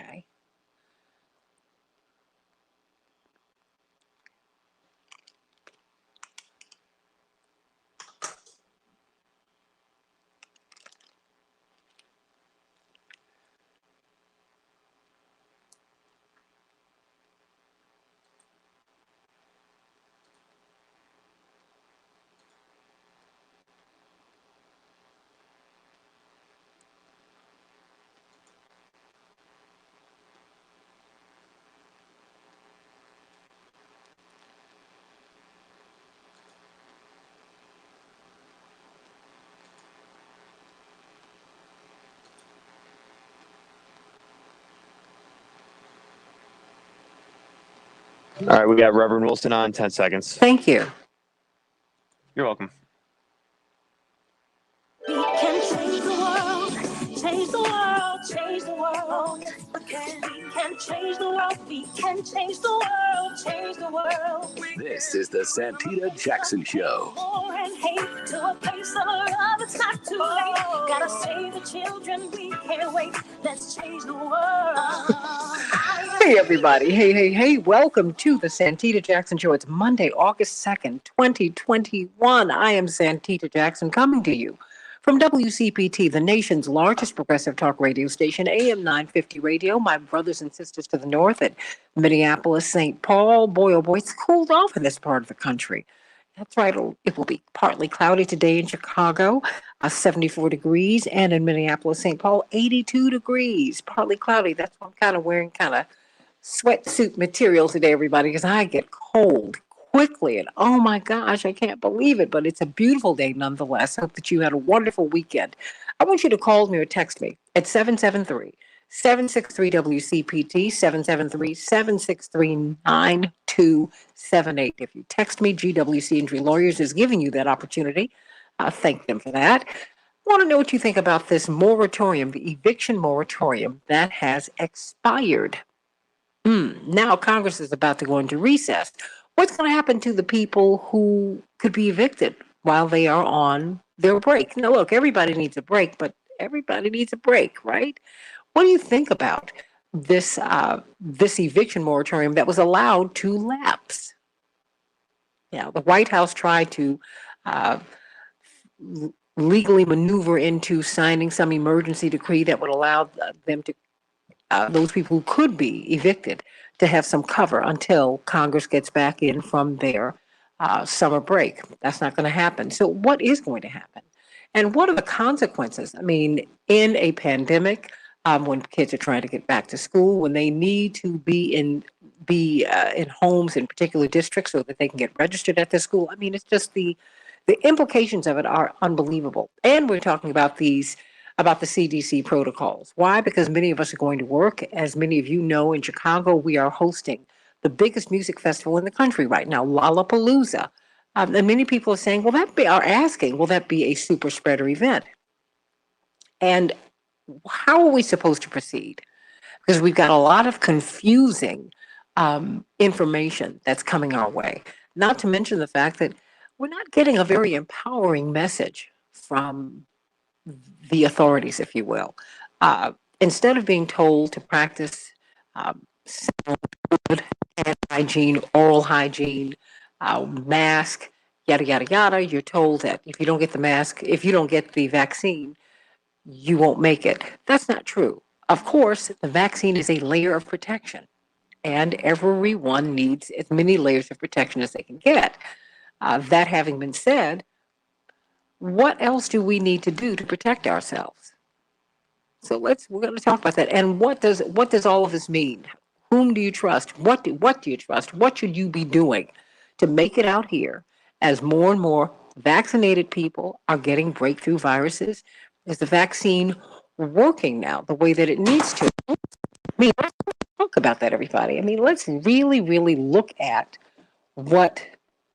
Okay. All right, we got Reverend Wilson on 10 seconds. Thank you. You're welcome. We can change the world, change the world, change the world. We can change the world, we can change the world, change the world. This is the Santita Jackson Show. War and hate to a place of love, it's not too late. Gotta save the children, we can't wait. Let's change the world. Hey, everybody. Hey. Welcome to the Santita Jackson Show. It's Monday, August 2nd, 2021. I am Santita Jackson coming to you from WCPT, the nation's largest progressive talk radio station, AM 950 radio. My brothers and sisters to the north at Minneapolis, St. Paul. Boy, oh boy, it's cooled off in this part of the country. That's right. It will be partly cloudy today in Chicago, 74 degrees, and in Minneapolis, St. Paul, 82 degrees, partly cloudy. That's why I'm kind of wearing kind of sweatsuit material today, everybody, because I get cold quickly. And oh my gosh, I can't believe it. But it's a beautiful day nonetheless. I hope that you had a wonderful weekend. I want you to call me or text me at 773-763-WCPT, 773-763-9278. If you text me, GWC Injury Lawyers is giving you that opportunity. Thank them for that. I want to know what you think about this moratorium, the eviction moratorium that has expired. Now Congress is about to go into recess. What's going to happen to the people who could be evicted while they are on their break? Now, look, everybody needs a break, but everybody needs a break, right? What do you think about this eviction moratorium that was allowed to lapse? Yeah, the White House tried to legally maneuver into signing some emergency decree that would allow them to those people who could be evicted to have some cover until Congress gets back in from their summer break. That's not going to happen. So what is going to happen? And what are the consequences? I mean, in a pandemic, when kids are trying to get back to school, when they need to be in homes in particular districts so that they can get registered at the school. I mean, it's just the implications of it are unbelievable. And we're talking about the CDC protocols. Why? Because many of us are going to work. As many of you know, in Chicago, we are hosting the biggest music festival in the country right now, Lollapalooza. And many people are saying, will that be a super spreader event? And how are we supposed to proceed? Because we've got a lot of confusing information that's coming our way. Not to mention the fact that we're not getting a very empowering message from the authorities, if you will. Instead of being told to practice good hand hygiene, oral hygiene, mask, yada, yada, yada, you're told that if you don't get the vaccine, you won't make it. That's not true. Of course, the vaccine is a layer of protection, and everyone needs as many layers of protection as they can get. That having been said, what else do we need to do to protect ourselves? So we're going to talk about that. And what does all of this mean? Whom do you trust? What do you trust? What should you be doing to make it out here as more and more vaccinated people are getting breakthrough viruses? Is the vaccine working now the way that it needs to? I mean, let's talk about that, everybody. I mean, let's really, really look at what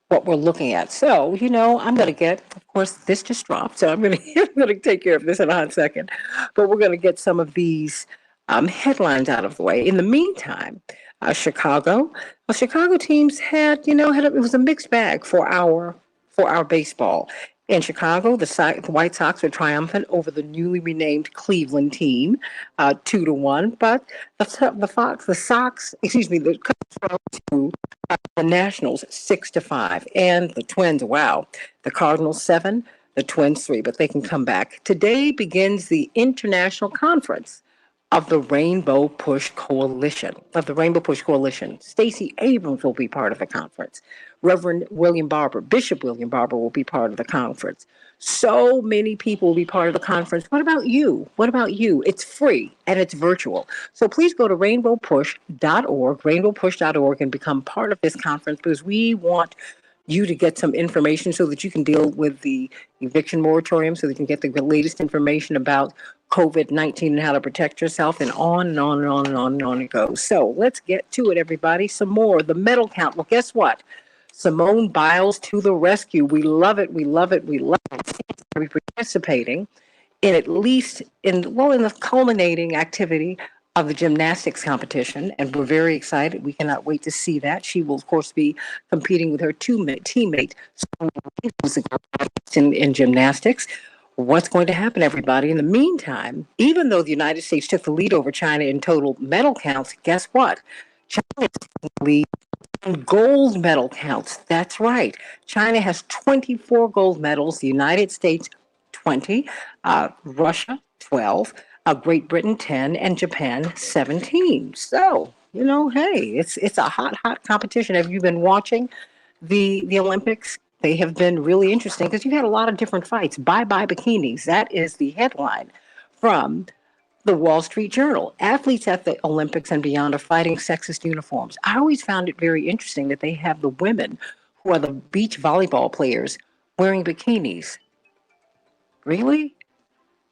we're looking at. So, I'm going to get, of course, this just dropped. So I'm going to take care of this in a hot second. But we're going to get some of these headlines out of the way. In the meantime, Chicago teams it was a mixed bag for our baseball. In Chicago, the White Sox were triumphant over the newly renamed Cleveland team, 2-1. But the Sox, excuse me, the Cubs fell to the Nationals 6-5, and the Twins. Wow, the Cardinals 7, the Twins 3, but they can come back. Today begins the international conference of the Rainbow Push Coalition. Stacey Abrams will be part of the conference. Bishop William Barber will be part of the conference. So many people will be part of the conference. What about you? What about you? It's free and it's virtual. So please go to rainbowpush.org, and become part of this conference, because we want you to get some information so that you can deal with the eviction moratorium, so that you can get the latest information about COVID-19 and how to protect yourself, and on and on and on and on and on it goes. So let's get to it, everybody. Some more. The medal count. Well, guess what? Simone Biles to the rescue. We love it. We love it. We love it. We're participating in the culminating activity of the gymnastics competition, and we're very excited. We cannot wait to see that. She will, of course, be competing with her teammate in gymnastics. What's going to happen, everybody? In the meantime, even though the United States took the lead over China in total medal counts, guess what? China is taking the lead in gold medal counts. That's right. China has 24 gold medals, the United States 20, Russia 12, Great Britain 10, and Japan 17. So, hey, it's a hot competition. Have you been watching the Olympics? They have been really interesting because you've had a lot of different fights. Bye bye bikinis. That is the headline from the Wall Street Journal. Athletes at the Olympics and beyond are fighting sexist uniforms. I always found it very interesting that they have the women who are the beach volleyball players wearing bikinis. Really?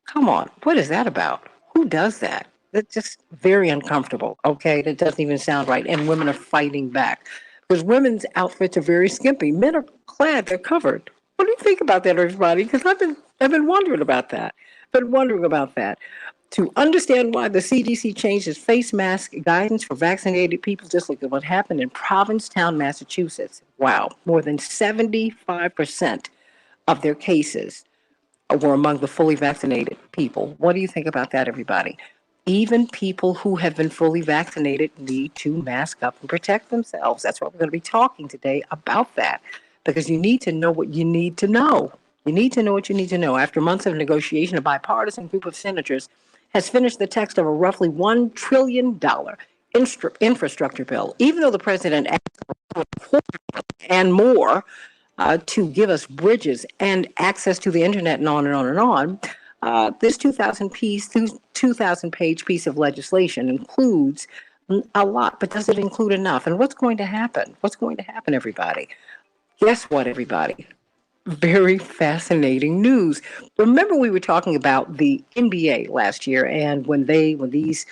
Come on. What is that about? Who does that? That's just very uncomfortable. Okay. That doesn't even sound right. And women are fighting back because women's outfits are very skimpy. Men are clad, they're covered. What do you think about that, everybody? Because I've been wondering about that. To understand why the CDC changed its face mask guidance for vaccinated people, just look at what happened in Provincetown, Massachusetts. Wow. More than 75% of their cases were among the fully vaccinated people. What do you think about that, everybody? Even people who have been fully vaccinated need to mask up and protect themselves. That's what we're going to be talking today about that, because you need to know what you need to know. You need to know what you need to know. After months of negotiation, a bipartisan group of senators has finished the text of a roughly $1 trillion infrastructure bill. Even though the president asked for and more, to give us bridges and access to the internet and on and on and on. This 2,000-page piece of legislation includes a lot, but does it include enough? And what's going to happen? What's going to happen, everybody? Guess what, everybody? Very fascinating news. Remember, we were talking about the NBA last year, and when these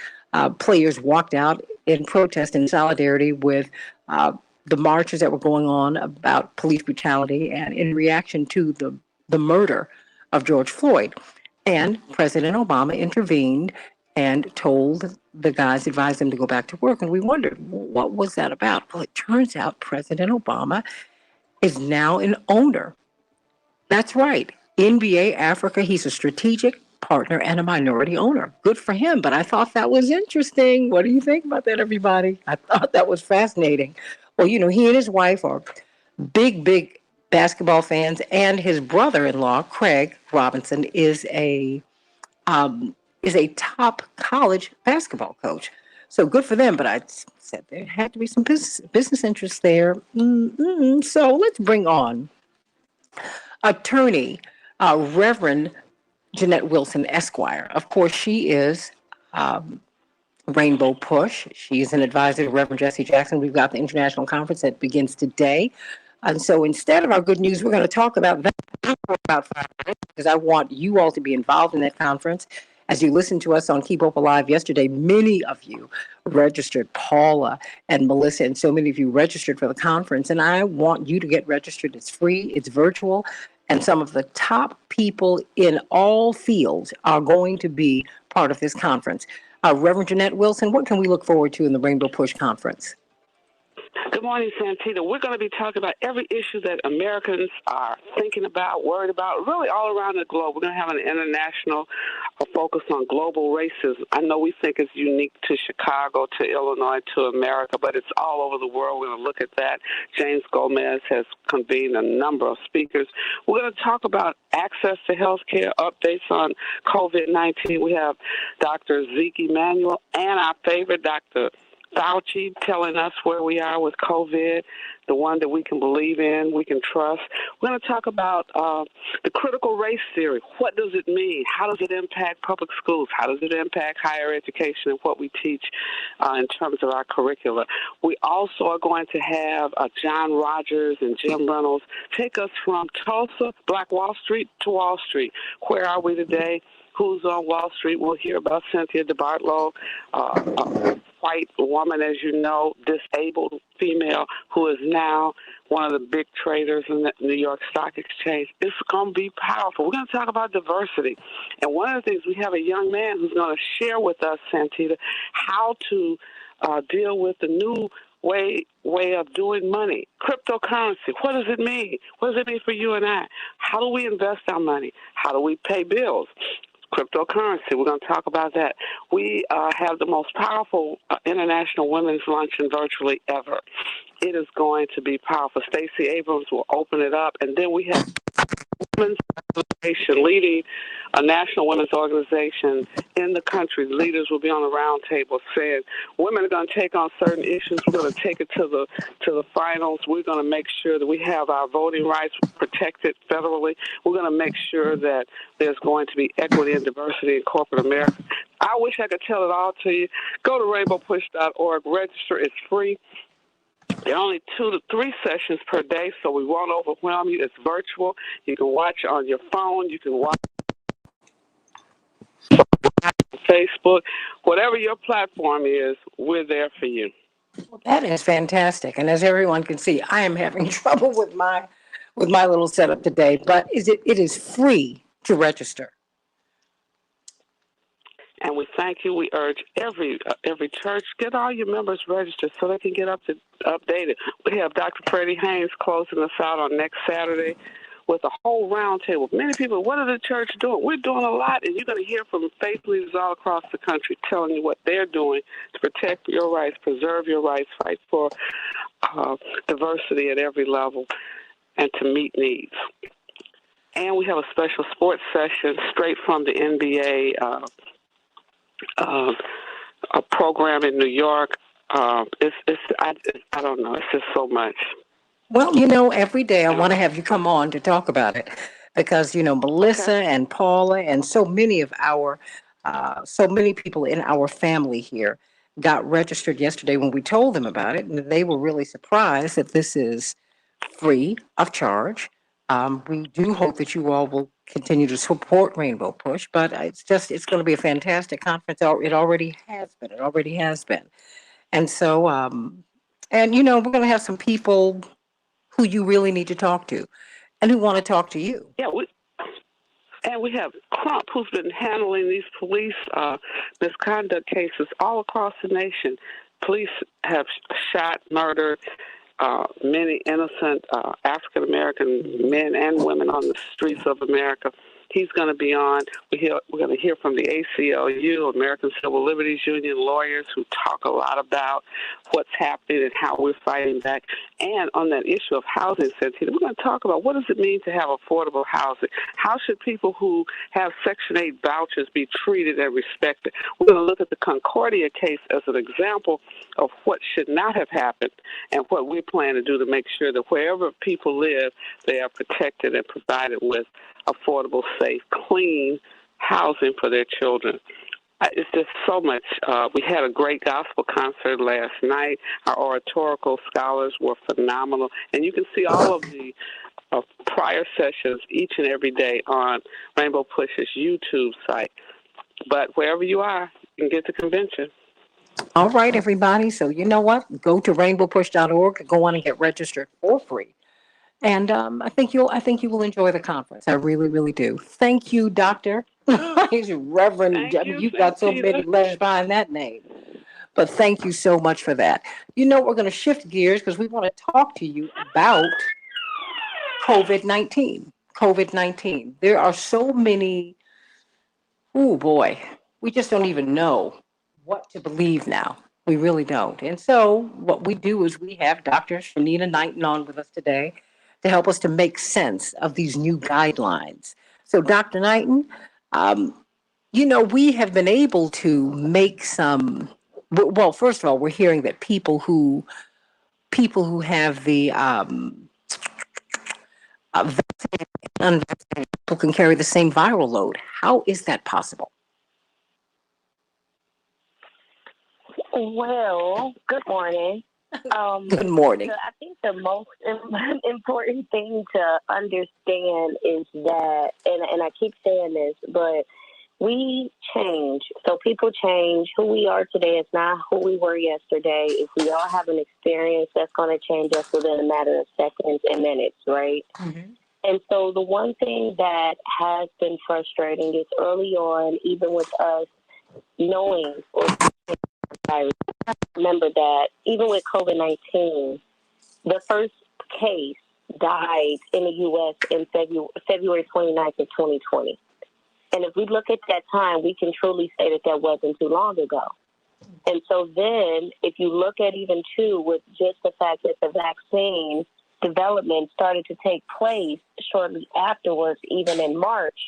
players walked out in protest in solidarity with the marches that were going on about police brutality and in reaction to the murder of George Floyd. And President Obama intervened and advised them to go back to work. And we wondered, what was that about? Well, it turns out President Obama is now an owner. That's right. NBA Africa, he's a strategic partner and a minority owner. Good for him, but I thought that was interesting. What do you think about that, everybody? I thought that was fascinating. Well, he and his wife are big basketball fans, and his brother-in-law, Craig Robinson, is a top college basketball coach. So good for them, but I said there had to be some business interests there. So let's bring on attorney Reverend Jeanette Wilson, Esquire. Of course, she is Rainbow Push. She's an advisor to Reverend Jesse Jackson. We've got the international conference that begins today. And so instead of our good news, we're going to talk about that for about 5 minutes, because I want you all to be involved in that conference. As you listened to us on Keep Hope Alive yesterday, many of you registered, Paula and Melissa, and so many of you registered for the conference. And I want you to get registered. It's free, it's virtual, and some of the top people in all fields are going to be part of this conference. Reverend Jeanette Wilson, what can we look forward to in the Rainbow Push Conference? Good morning, Santita. We're going to be talking about every issue that Americans are thinking about, worried about, really all around the globe. We're going to have an international focus on global racism. I know we think it's unique to Chicago, to Illinois, to America, but it's all over the world. We're going to look at that. James Gomez has convened a number of speakers. We're going to talk about access to health care, updates on COVID-19. We have Dr. Zeke Emanuel and our favorite Dr. Fauci telling us where we are with COVID, the one that we can believe in, we can trust. We're going to talk about the critical race theory. What does it mean? How does it impact public schools? How does it impact higher education and what we teach in terms of our curricula? We also are going to have John Rogers and Jim Reynolds take us from Tulsa, Black Wall Street, to Wall Street. Where are we today? Who's on Wall Street? We'll hear about Cynthia DeBartolo, a white woman, as you know, disabled female, who is now one of the big traders in the New York Stock Exchange. It's going to be powerful. We're going to talk about diversity. And one of the things, we have a young man who's going to share with us, Santita, how to deal with the new way of doing money. Cryptocurrency, what does it mean? What does it mean for you and I? How do we invest our money? How do we pay bills? Cryptocurrency, we're going to talk about that. We have the most powerful international women's luncheon virtually ever. It is going to be powerful. Stacey Abrams will open it up, and then we have women's organization leading a national women's organization in the country. Leaders will be on the round table saying women are going to take on certain issues. We're going to take it to the finals. We're going to make sure that we have our voting rights protected federally. We're going to make sure that there's going to be equity and diversity in corporate America. I wish I could tell it all to you. Go to rainbowpush.org. Register. It's free. There are only 2 to 3 sessions per day, so we won't overwhelm you. It's virtual. You can watch on your phone. You can watch on Facebook. Whatever your platform is, we're there for you. That is fantastic. And as everyone can see, I am having trouble with my little setup today, but it is free to register. And we thank you. We urge every church, get all your members registered so they can get updated. We have Dr. Freddie Haynes closing us out on next Saturday with a whole roundtable. Many people, what are the church doing? We're doing a lot, and you're going to hear from faith leaders all across the country telling you what they're doing to protect your rights, preserve your rights, fight for diversity at every level, and to meet needs. And we have a special sports session straight from the NBA a program in New York. I don't know. It's just so much. Well, every day I want to have you come on to talk about it because, Melissa and Paula and so many people in our family here got registered yesterday when we told them about it. And they were really surprised that this is free of charge. We do hope that you all will continue to support Rainbow Push, but it's going to be a fantastic conference. It already has been. It already has been. And so, we're going to have some people who you really need to talk to and who want to talk to you. Yeah, we have Crump, who's been handling these police misconduct cases all across the nation. Police have shot, murdered many innocent African-American men and women on the streets of America. He's going to be on. We're going to hear from the ACLU, American Civil Liberties Union, lawyers who talk a lot about what's happening and how we're fighting back. And on that issue of housing, Santita, we're going to talk about what does it mean to have affordable housing? How should people who have Section 8 vouchers be treated and respected? We're going to look at the Concordia case as an example of what should not have happened and what we plan to do to make sure that wherever people live, they are protected and provided with affordable, safe, clean housing for their children. It's just so much. We had a great gospel concert last night. Our oratorical scholars were phenomenal. And you can see all of the prior sessions each and every day on Rainbow Push's YouTube site. But wherever you are, you can get the convention. All right, everybody. So you know what? Go to rainbowpush.org, go on and get registered for free. And I think you will enjoy the conference. I really, really do. Thank you, Doctor. Reverend. Thank you, You've got so Santita. many letters behind that name. But thank you so much for that. We're going to shift gears because we want to talk to you about COVID-19. COVID-19. There are so many, oh boy, we just don't even know what to believe now. We really don't. And so what we do is we have Dr. Shanita Knighton on with us today to help us to make sense of these new guidelines. So Dr. Knighton, um, we have been able to make some, well, first of all, we're hearing that people who have the vaccinated and unvaccinated people can carry the same viral load. How is that possible? Well, good morning. Good morning. I think the most important thing to understand is that, and I keep saying this, but we change. So people change. Who we are today is not who we were yesterday. If we all have an experience, that's going to change us within a matter of seconds and minutes, right? Mm-hmm. And so the one thing that has been frustrating is early on, even with us knowing or remember that even with COVID-19, the first case died in the U.S. in February 29th of 2020. And if we look at that time, we can truly say that that wasn't too long ago. And so then if you look at even too with just the fact that the vaccine development started to take place shortly afterwards, even in March,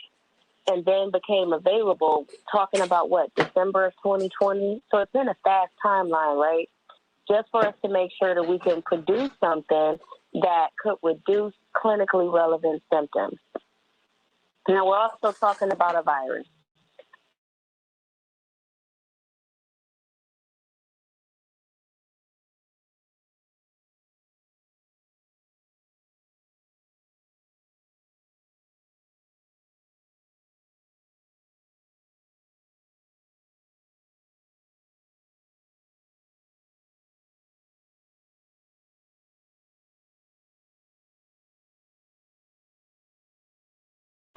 and then became available, talking about December of 2020. So it's been a fast timeline, right? Just for us to make sure that we can produce something that could reduce clinically relevant symptoms. Now, we're also talking about a virus.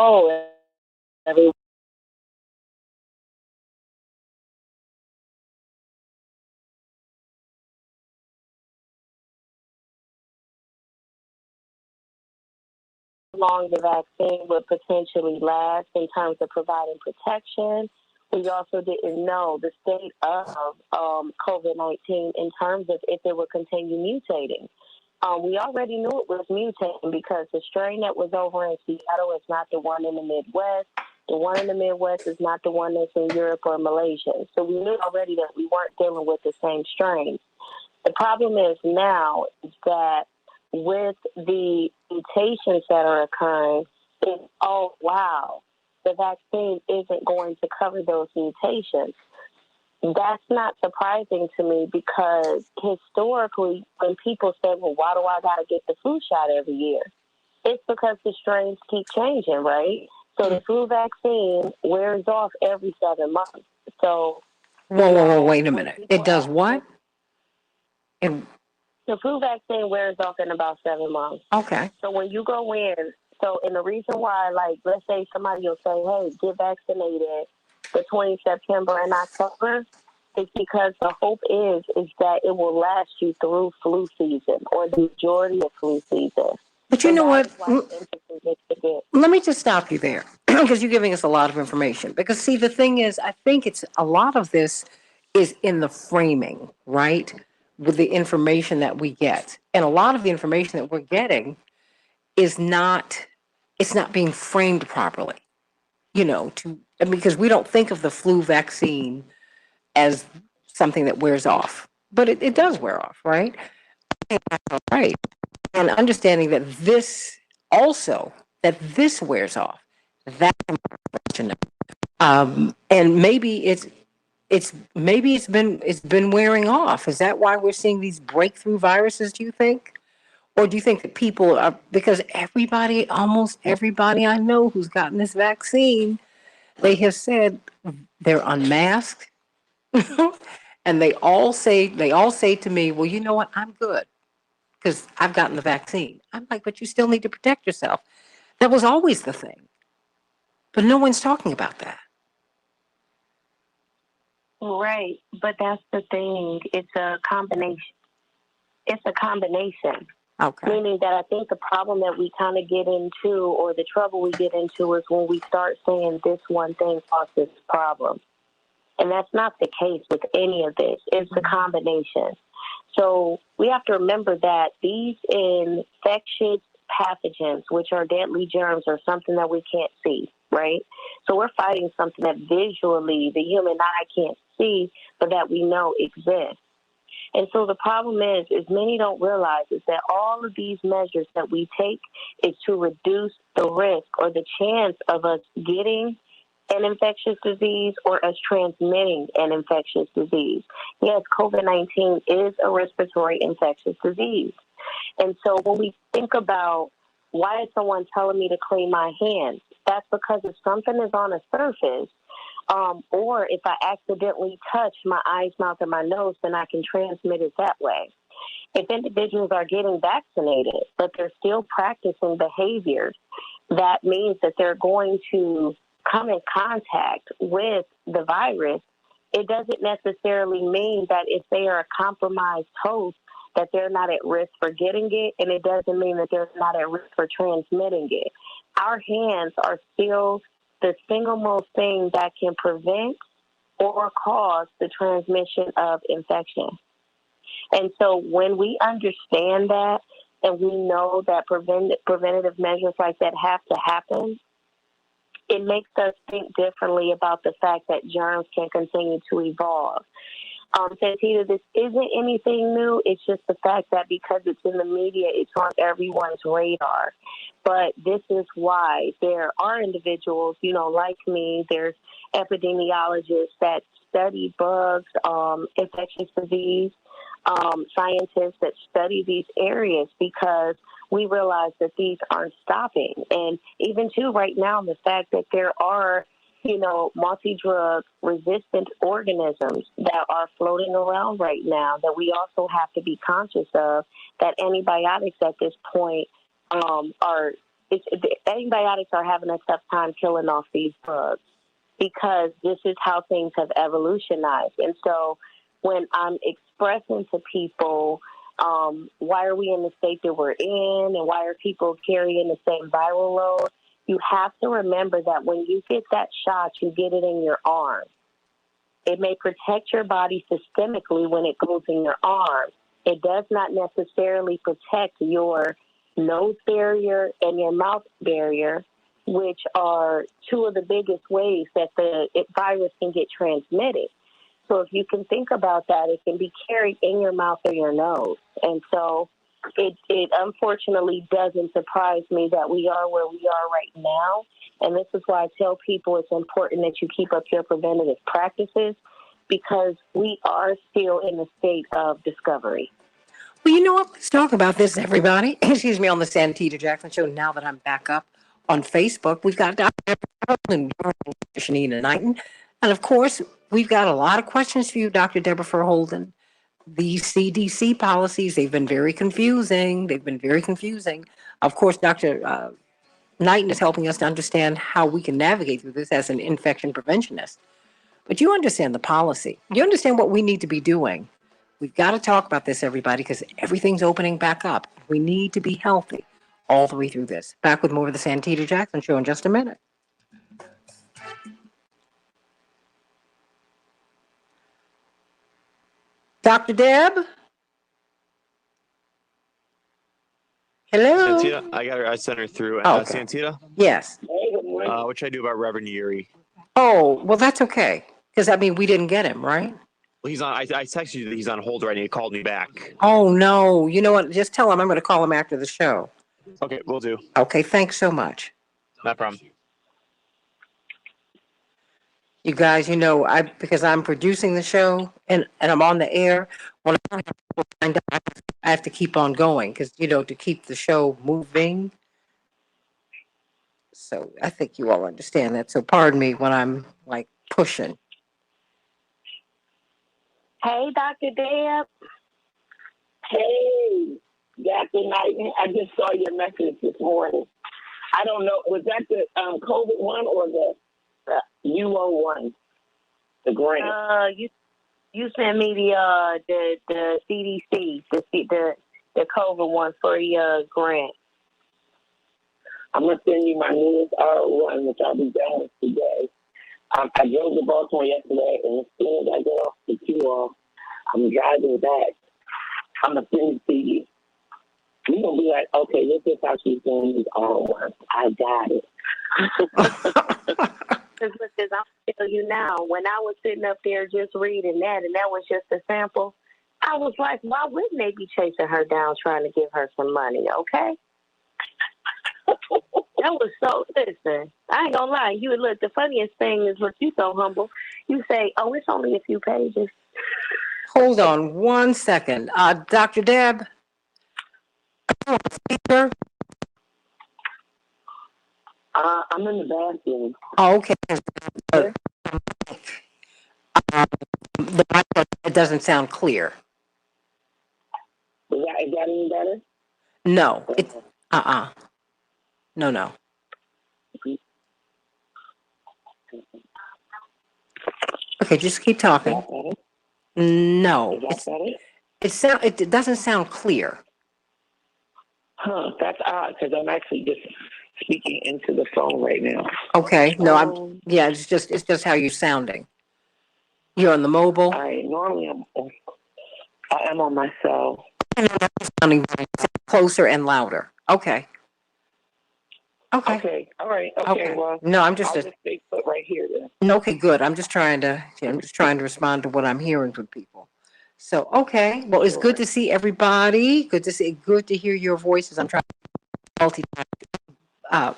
Oh, every long the vaccine would potentially last in terms of providing protection. We also didn't know the state of COVID-19 in terms of if it would continue mutating. We already knew it was mutating because the strain that was over in Seattle is not the one in the Midwest. The one in the Midwest is not the one that's in Europe or Malaysia. So we knew already that we weren't dealing with the same strain. The problem is now is that with the mutations that are occurring, it's, oh, wow, the vaccine isn't going to cover those mutations. That's not surprising to me because historically, when people say, well, why do I got to get the flu shot every year? It's because the strains keep changing, right? So the flu vaccine wears off every 7 months. So, Whoa, wait a minute. It does what? The flu vaccine wears off in about 7 months. Okay. So when you go in, and the reason why, like, let's say somebody will say, hey, get vaccinated between September and October, is because the hope is that it will last you through flu season or the majority of flu season. But you know what? Let me just stop you there because you're giving us a lot of information. Because, see, the thing is, I think it's a lot of this is in the framing, right? With the information that we get. And a lot of the information that we're getting is not, it's not being framed properly, because we don't think of the flu vaccine as something that wears off, but it does wear off, right? Right. And understanding that this wears off, that's unfortunate. And maybe it's been wearing off. Is that why we're seeing these breakthrough viruses, do you think? Or do you think that people are, because almost everybody I know who's gotten this vaccine, they have said they're unmasked and they all say to me, well, you know what? I'm good because I've gotten the vaccine. I'm like, but you still need to protect yourself. That was always the thing. But no one's talking about that. Right, but that's the thing. It's a combination. It's a combination. Okay. Meaning that I think the problem that we kind of get into, or the trouble we get into, is when we start saying this one thing causes this problem. And that's not the case with any of this. It's a combination. So we have to remember that these infectious pathogens, which are deadly germs, are something that we can't see, right? So we're fighting something that visually the human eye can't see, but that we know exists. And so the problem is many don't realize is that all of these measures that we take is to reduce the risk or the chance of us getting an infectious disease or us transmitting an infectious disease. Yes, COVID-19 is a respiratory infectious disease. And so when we think about why is someone telling me to clean my hands, that's because if something is on a surface, or if I accidentally touch my eyes, mouth, or my nose, then I can transmit it that way. If individuals are getting vaccinated, but they're still practicing behaviors, that means that they're going to come in contact with the virus. It doesn't necessarily mean that if they are a compromised host, that they're not at risk for getting it, and it doesn't mean that they're not at risk for transmitting it. Our hands are still the single most thing that can prevent or cause the transmission of infection. And so when we understand that and we know that preventative measures like that have to happen, it makes us think differently about the fact that germs can continue to evolve. Santita, this isn't anything new. It's just the fact that because it's in the media, it's on everyone's radar. But this is why there are individuals, like me, there's epidemiologists that study bugs, infectious disease, scientists that study these areas because we realize that these aren't stopping. And even too, right now, the fact that there are multi-drug resistant organisms that are floating around right now that we also have to be conscious of, that antibiotics at this point antibiotics are having a tough time killing off these bugs because this is how things have evolutionized. And so when I'm expressing to people, why are we in the state that we're in and why are people carrying the same viral load, you have to remember that when you get that shot, you get it in your arm. It may protect your body systemically when it goes in your arm. It does not necessarily protect your nose barrier and your mouth barrier, which are two of the biggest ways that the virus can get transmitted. So if you can think about that, it can be carried in your mouth or your nose. And so it unfortunately doesn't surprise me that we are where we are right now. And this is why I tell people it's important that you keep up your preventative practices because we are still in a state of discovery. Well, you know what? Let's talk about this, everybody. Excuse me, on the Santita Jackson Show. Now that I'm back up on Facebook, we've got Dr. Deborah and Shanina Knighton. And of course, we've got a lot of questions for you, Dr. Deborah Verholden. These CDC policies, they've been very confusing. Of course, Dr. Knighton is helping us to understand how we can navigate through this as an infection preventionist. But you understand the policy. You understand what we need to be doing. We've got to talk about this, everybody, because everything's opening back up. We need to be healthy all the way through this. Back with more of the Santita Jackson Show in just a minute. Dr. Deb? Hello? Santita, I got her. I sent her through. Okay. Santita, Yes. what should I do about Reverend Yuri? Oh, well, that's okay. Because, we didn't get him, right? Well, he's on. I texted you that he's on hold right now. He called me back. Oh, no. You know what? Just tell him I'm going to call him after the show. Okay, we'll do. Okay, thanks so much. No problem. You guys, because I'm producing the show and I'm on the air, when I have people lined up, I have to keep on going because, to keep the show moving. So I think you all understand that. So pardon me when I'm pushing. Hey, Dr. Deb. Hey, Dr. Knighton, I just saw your message this morning. I don't know, was that the COVID one or the UO one? The grant. You sent me the CDC, the COVID one for your grant. I'm gonna send you my newest R1, which I'll be done with today. I drove to Baltimore yesterday, and as soon as I get off the queue, I'm driving back. I'm gonna send it to you. You're gonna be like, okay, this is how she's doing these R1. I got it. Because I'll tell you now, when I was sitting up there just reading that, and that was just a sample, I was like, why wouldn't they be chasing her down trying to give her some money, okay? That was so, listen, I ain't gonna lie, you look, the funniest thing is what you so humble. You say, oh, it's only a few pages. Hold on 1 second. Dr. Deb? Speaker? I'm in the bathroom. Oh, okay. The mic it doesn't sound clear. Is that any better? No, it's No. Okay, just keep talking. No, it doesn't sound clear. Huh, that's odd because I'm actually just speaking into the phone right now. Okay, no, it's just how you're sounding. You're on the mobile. Normally I am on my cell. Sounding closer and louder. Okay. Okay. All right. Okay. Well, no, I'll just stay put right here then. Okay, good. I'm just trying to respond to what I'm hearing from people. So, okay. Well, it's good to see everybody. Good to hear your voices. I'm trying to multitask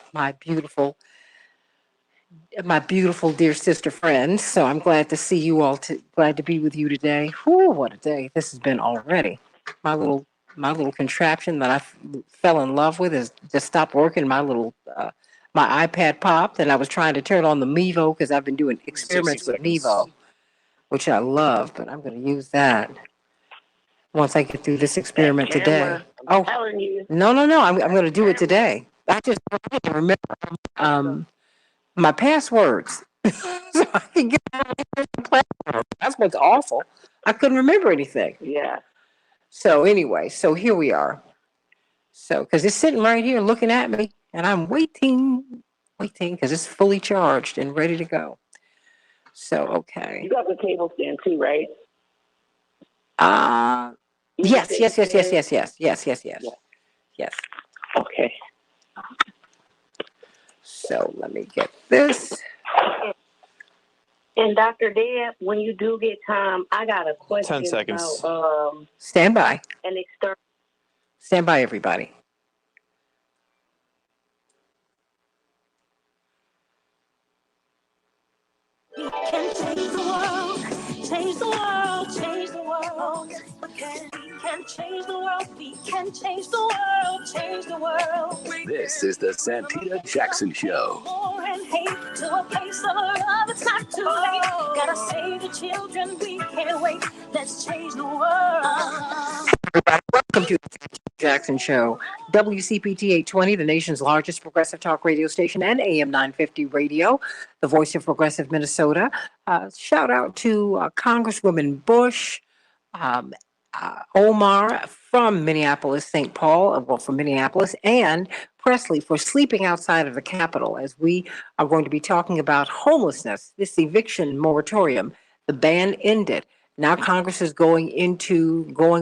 my beautiful dear sister friends. So I'm glad to see you all. Glad to be with you today. Whew, what a day this has been already. My little contraption that I fell in love with has just stopped working. My iPad popped, and I was trying to turn on the Mevo because I've been doing experiments with Mevo, which I love. But I'm going to use that once I get through this experiment today. I'm telling you. No. I'm going to do it today. I just remember my passwords, so I can get password. That's what's awful. I couldn't remember anything. Yeah. So anyway, so here we are. So because it's sitting right here looking at me, and I'm waiting because it's fully charged and ready to go. So okay. You got the table stand too, right? Yes. Okay. So let me get this. And Dr. Deb, when you do get time, I got a question. 10 seconds. About, Stand by. An external. Stand by, everybody. We can change the world, change the world, change the world. We can change the world, we can change the world, change the world. This is the Santita Jackson Show. War and hate to a place of love, it's not too late. Gotta save the children, we can't wait. Let's change the world. Everybody, welcome to the Jackson Show. WCPT 820, the nation's largest progressive talk radio station, and AM 950 radio, the voice of progressive Minnesota. Shout out to Congresswoman Bush, Omar from Minneapolis, St. Paul, from Minneapolis, and Presley for sleeping outside of the Capitol, as we are going to be talking about homelessness, this eviction moratorium. The ban ended. Now Congress is going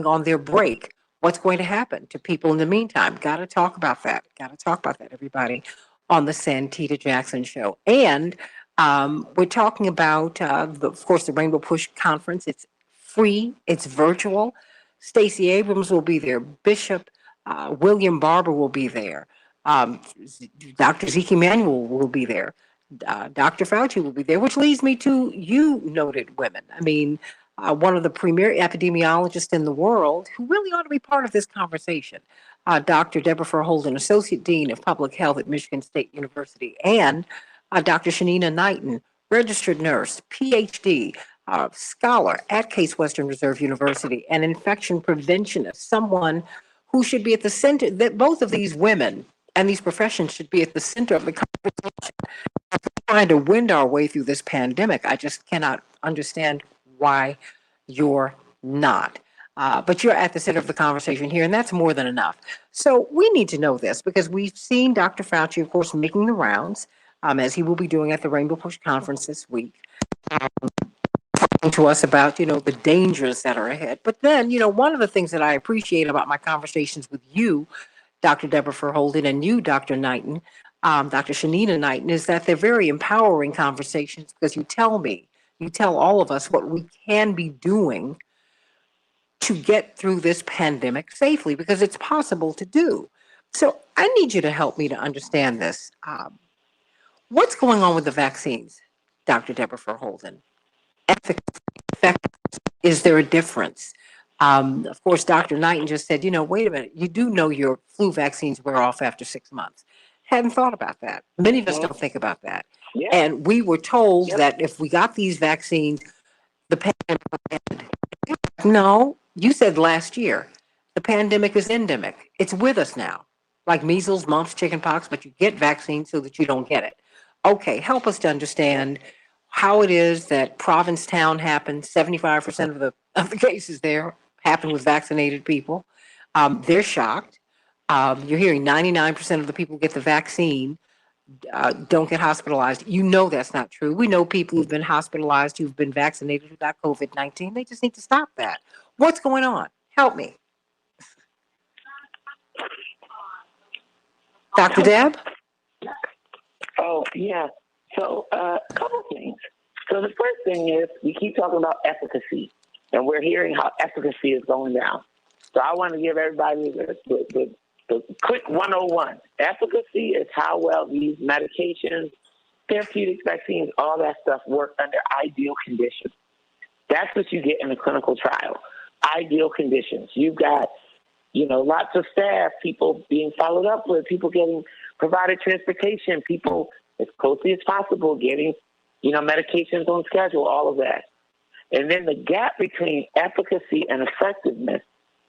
on their break. What's going to happen to people in the meantime? Got to talk about that. Everybody, on the Santita Jackson Show. And we're talking about, of course, the Rainbow Push Conference. It's free. It's virtual. Stacey Abrams will be there. Bishop William Barber will be there. Dr. Zeke Emanuel will be there. Dr. Fauci will be there, which leads me to you, noted women. I mean, one of the premier epidemiologists in the world who really ought to be part of this conversation. Dr. Deborah Verholden, Associate Dean of Public Health at Michigan State University, and Dr. Shanina Knighton, registered nurse, PhD, scholar at Case Western Reserve University, and infection preventionist, someone who should be at the center, that both of these women and these professions should be at the center of the conversation. Trying to wind our way through this pandemic. I just cannot understand why you're not. But you're at the center of the conversation here, and that's more than enough. So we need to know this because we've seen Dr. Fauci, of course, making the rounds, as he will be doing at the Rainbow Push Conference this week, talking to us about, the dangers that are ahead. But then, one of the things that I appreciate about my conversations with you, Dr. Deborah Verholden, and you, Dr. Knighton, Dr. Shanina Knighton, is that they're very empowering conversations because you tell all of us what we can be doing to get through this pandemic safely because it's possible to do. So I need you to help me to understand this. What's going on with the vaccines, Dr. Deborah Verholden? Is there a difference? Of course, Dr. Knighton just said, wait a minute, you do know your flu vaccines wear off after 6 months. Hadn't thought about that. Many of us don't think about that. Yeah. And we were told that if we got these vaccines, the pandemic would end. No, you said last year, the pandemic is endemic. It's with us now, like measles, mumps, chickenpox, but you get vaccines so that you don't get it. Okay, help us to understand how it is that Provincetown happened. 75% of the cases there happen with vaccinated people. They're shocked. You're hearing 99% of the people who get the vaccine don't get hospitalized. You know that's not true. We know people who've been hospitalized who've been vaccinated who got COVID-19. They just need to stop that. What's going on? Help me. Dr. Deb? Oh, yeah. So a couple things. So the first thing is we keep talking about efficacy, and we're hearing how efficacy is going down. So I want to give everybody the quick 101. Efficacy is how well these medications, therapeutics, vaccines, all that stuff work under ideal conditions. That's what you get in a clinical trial. Ideal conditions. You've got, lots of staff, people being followed up with, people getting provided transportation, people as closely as possible getting, medications on schedule, all of that. And then the gap between efficacy and effectiveness.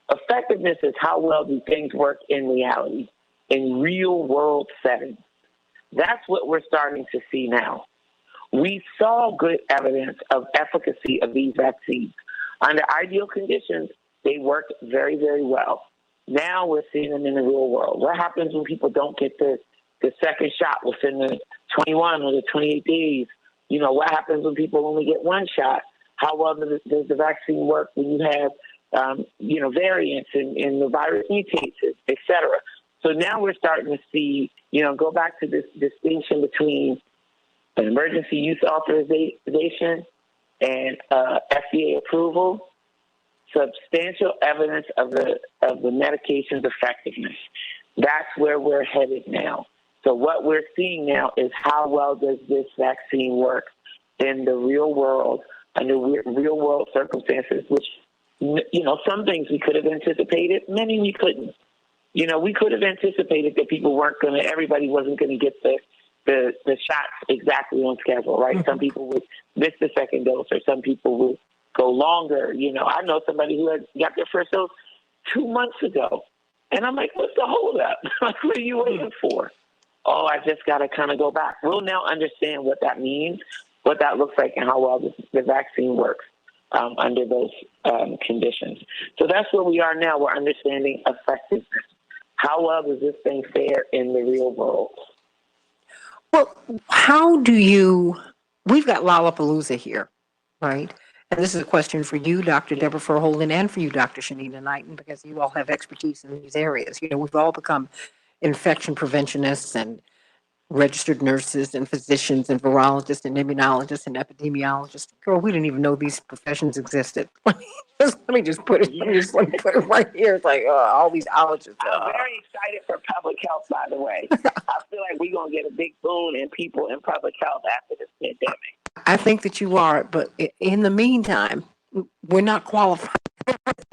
Effectiveness is how well do things work in reality, in real world settings. That's what we're starting to see now. We saw good evidence of efficacy of these vaccines. Under ideal conditions, they worked very, very well. Now we're seeing them in the real world. What happens when people don't get the second shot within the 21 or the 28 days? What happens when people only get one shot? How well does the vaccine work when you have, variants and the virus mutates, et cetera? So now we're starting to see, go back to this distinction between an emergency use authorization and FDA approval, substantial evidence of the medication's effectiveness. That's where we're headed now. So what we're seeing now is how well does this vaccine work in the real world, under real world circumstances, which, some things we could have anticipated, many we couldn't. We could have anticipated that everybody wasn't going to get the shots exactly on schedule, right? Mm-hmm. Some people would miss the second dose, or some people would go longer. I know somebody who had got their first dose 2 months ago. And I'm like, what's the holdup? Like, what are you waiting for? Oh, I just got to kind of go back. We'll now understand what that means, what that looks like, and how well the vaccine works under those conditions. So that's where we are now. We're understanding effectiveness. How well does this thing fare in the real world? Well, we've got Lollapalooza here, right? And this is a question for you, Dr. Deborah Verholden, and for you, Dr. Shanina Knighton, because you all have expertise in these areas. We've all become infection preventionists and registered nurses and physicians and virologists and immunologists and epidemiologists. Girl, we didn't even know these professions existed. Let me just put it. Let me put it right here. It's like all these allergists. I'm very excited for public health, by the way. I feel like we're gonna get a big boon in people in public health after this pandemic. I think that you are, but in the meantime, we're not qualified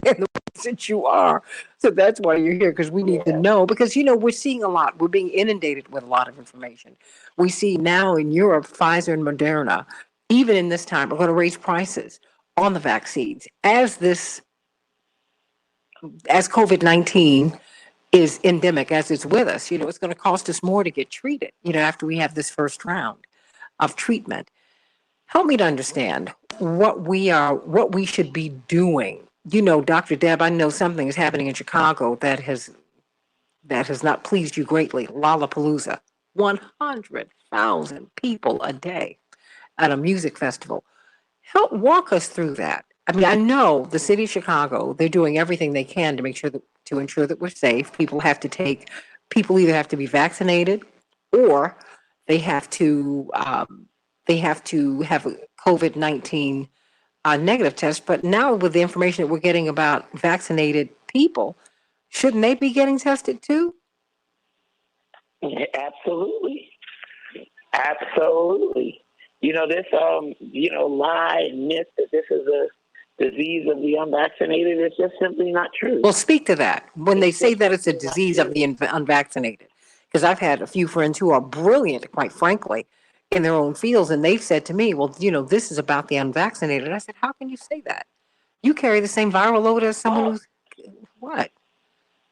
in the ways that you are. So that's why you're here, because we need to know, because, we're seeing a lot. We're being inundated with a lot of information. We see now in Europe, Pfizer and Moderna, even in this time, are going to raise prices on the vaccines as COVID-19 is endemic as it's with us. It's going to cost us more to get treated, after we have this first round of treatment. Help me to understand what we should be doing. Dr. Deb, I know something is happening in Chicago that has not pleased you greatly. Lollapalooza, 100,000 people a day at a music festival. Help walk us through that. I mean, I know the city of Chicago, they're doing everything they can to ensure that we're safe. People either have to be vaccinated or they have to have a COVID-19 negative test. But now with the information that we're getting about vaccinated people, shouldn't they be getting tested too? Yeah, absolutely. Absolutely. This, lie and myth that this is a disease of the unvaccinated is just simply not true. Well, speak to that. When they say that it's a disease of the unvaccinated, because I've had a few friends who are brilliant, quite frankly, in their own fields, and they've said to me, well, this is about the unvaccinated. I said, how can you say that? You carry the same viral load as someone who's what?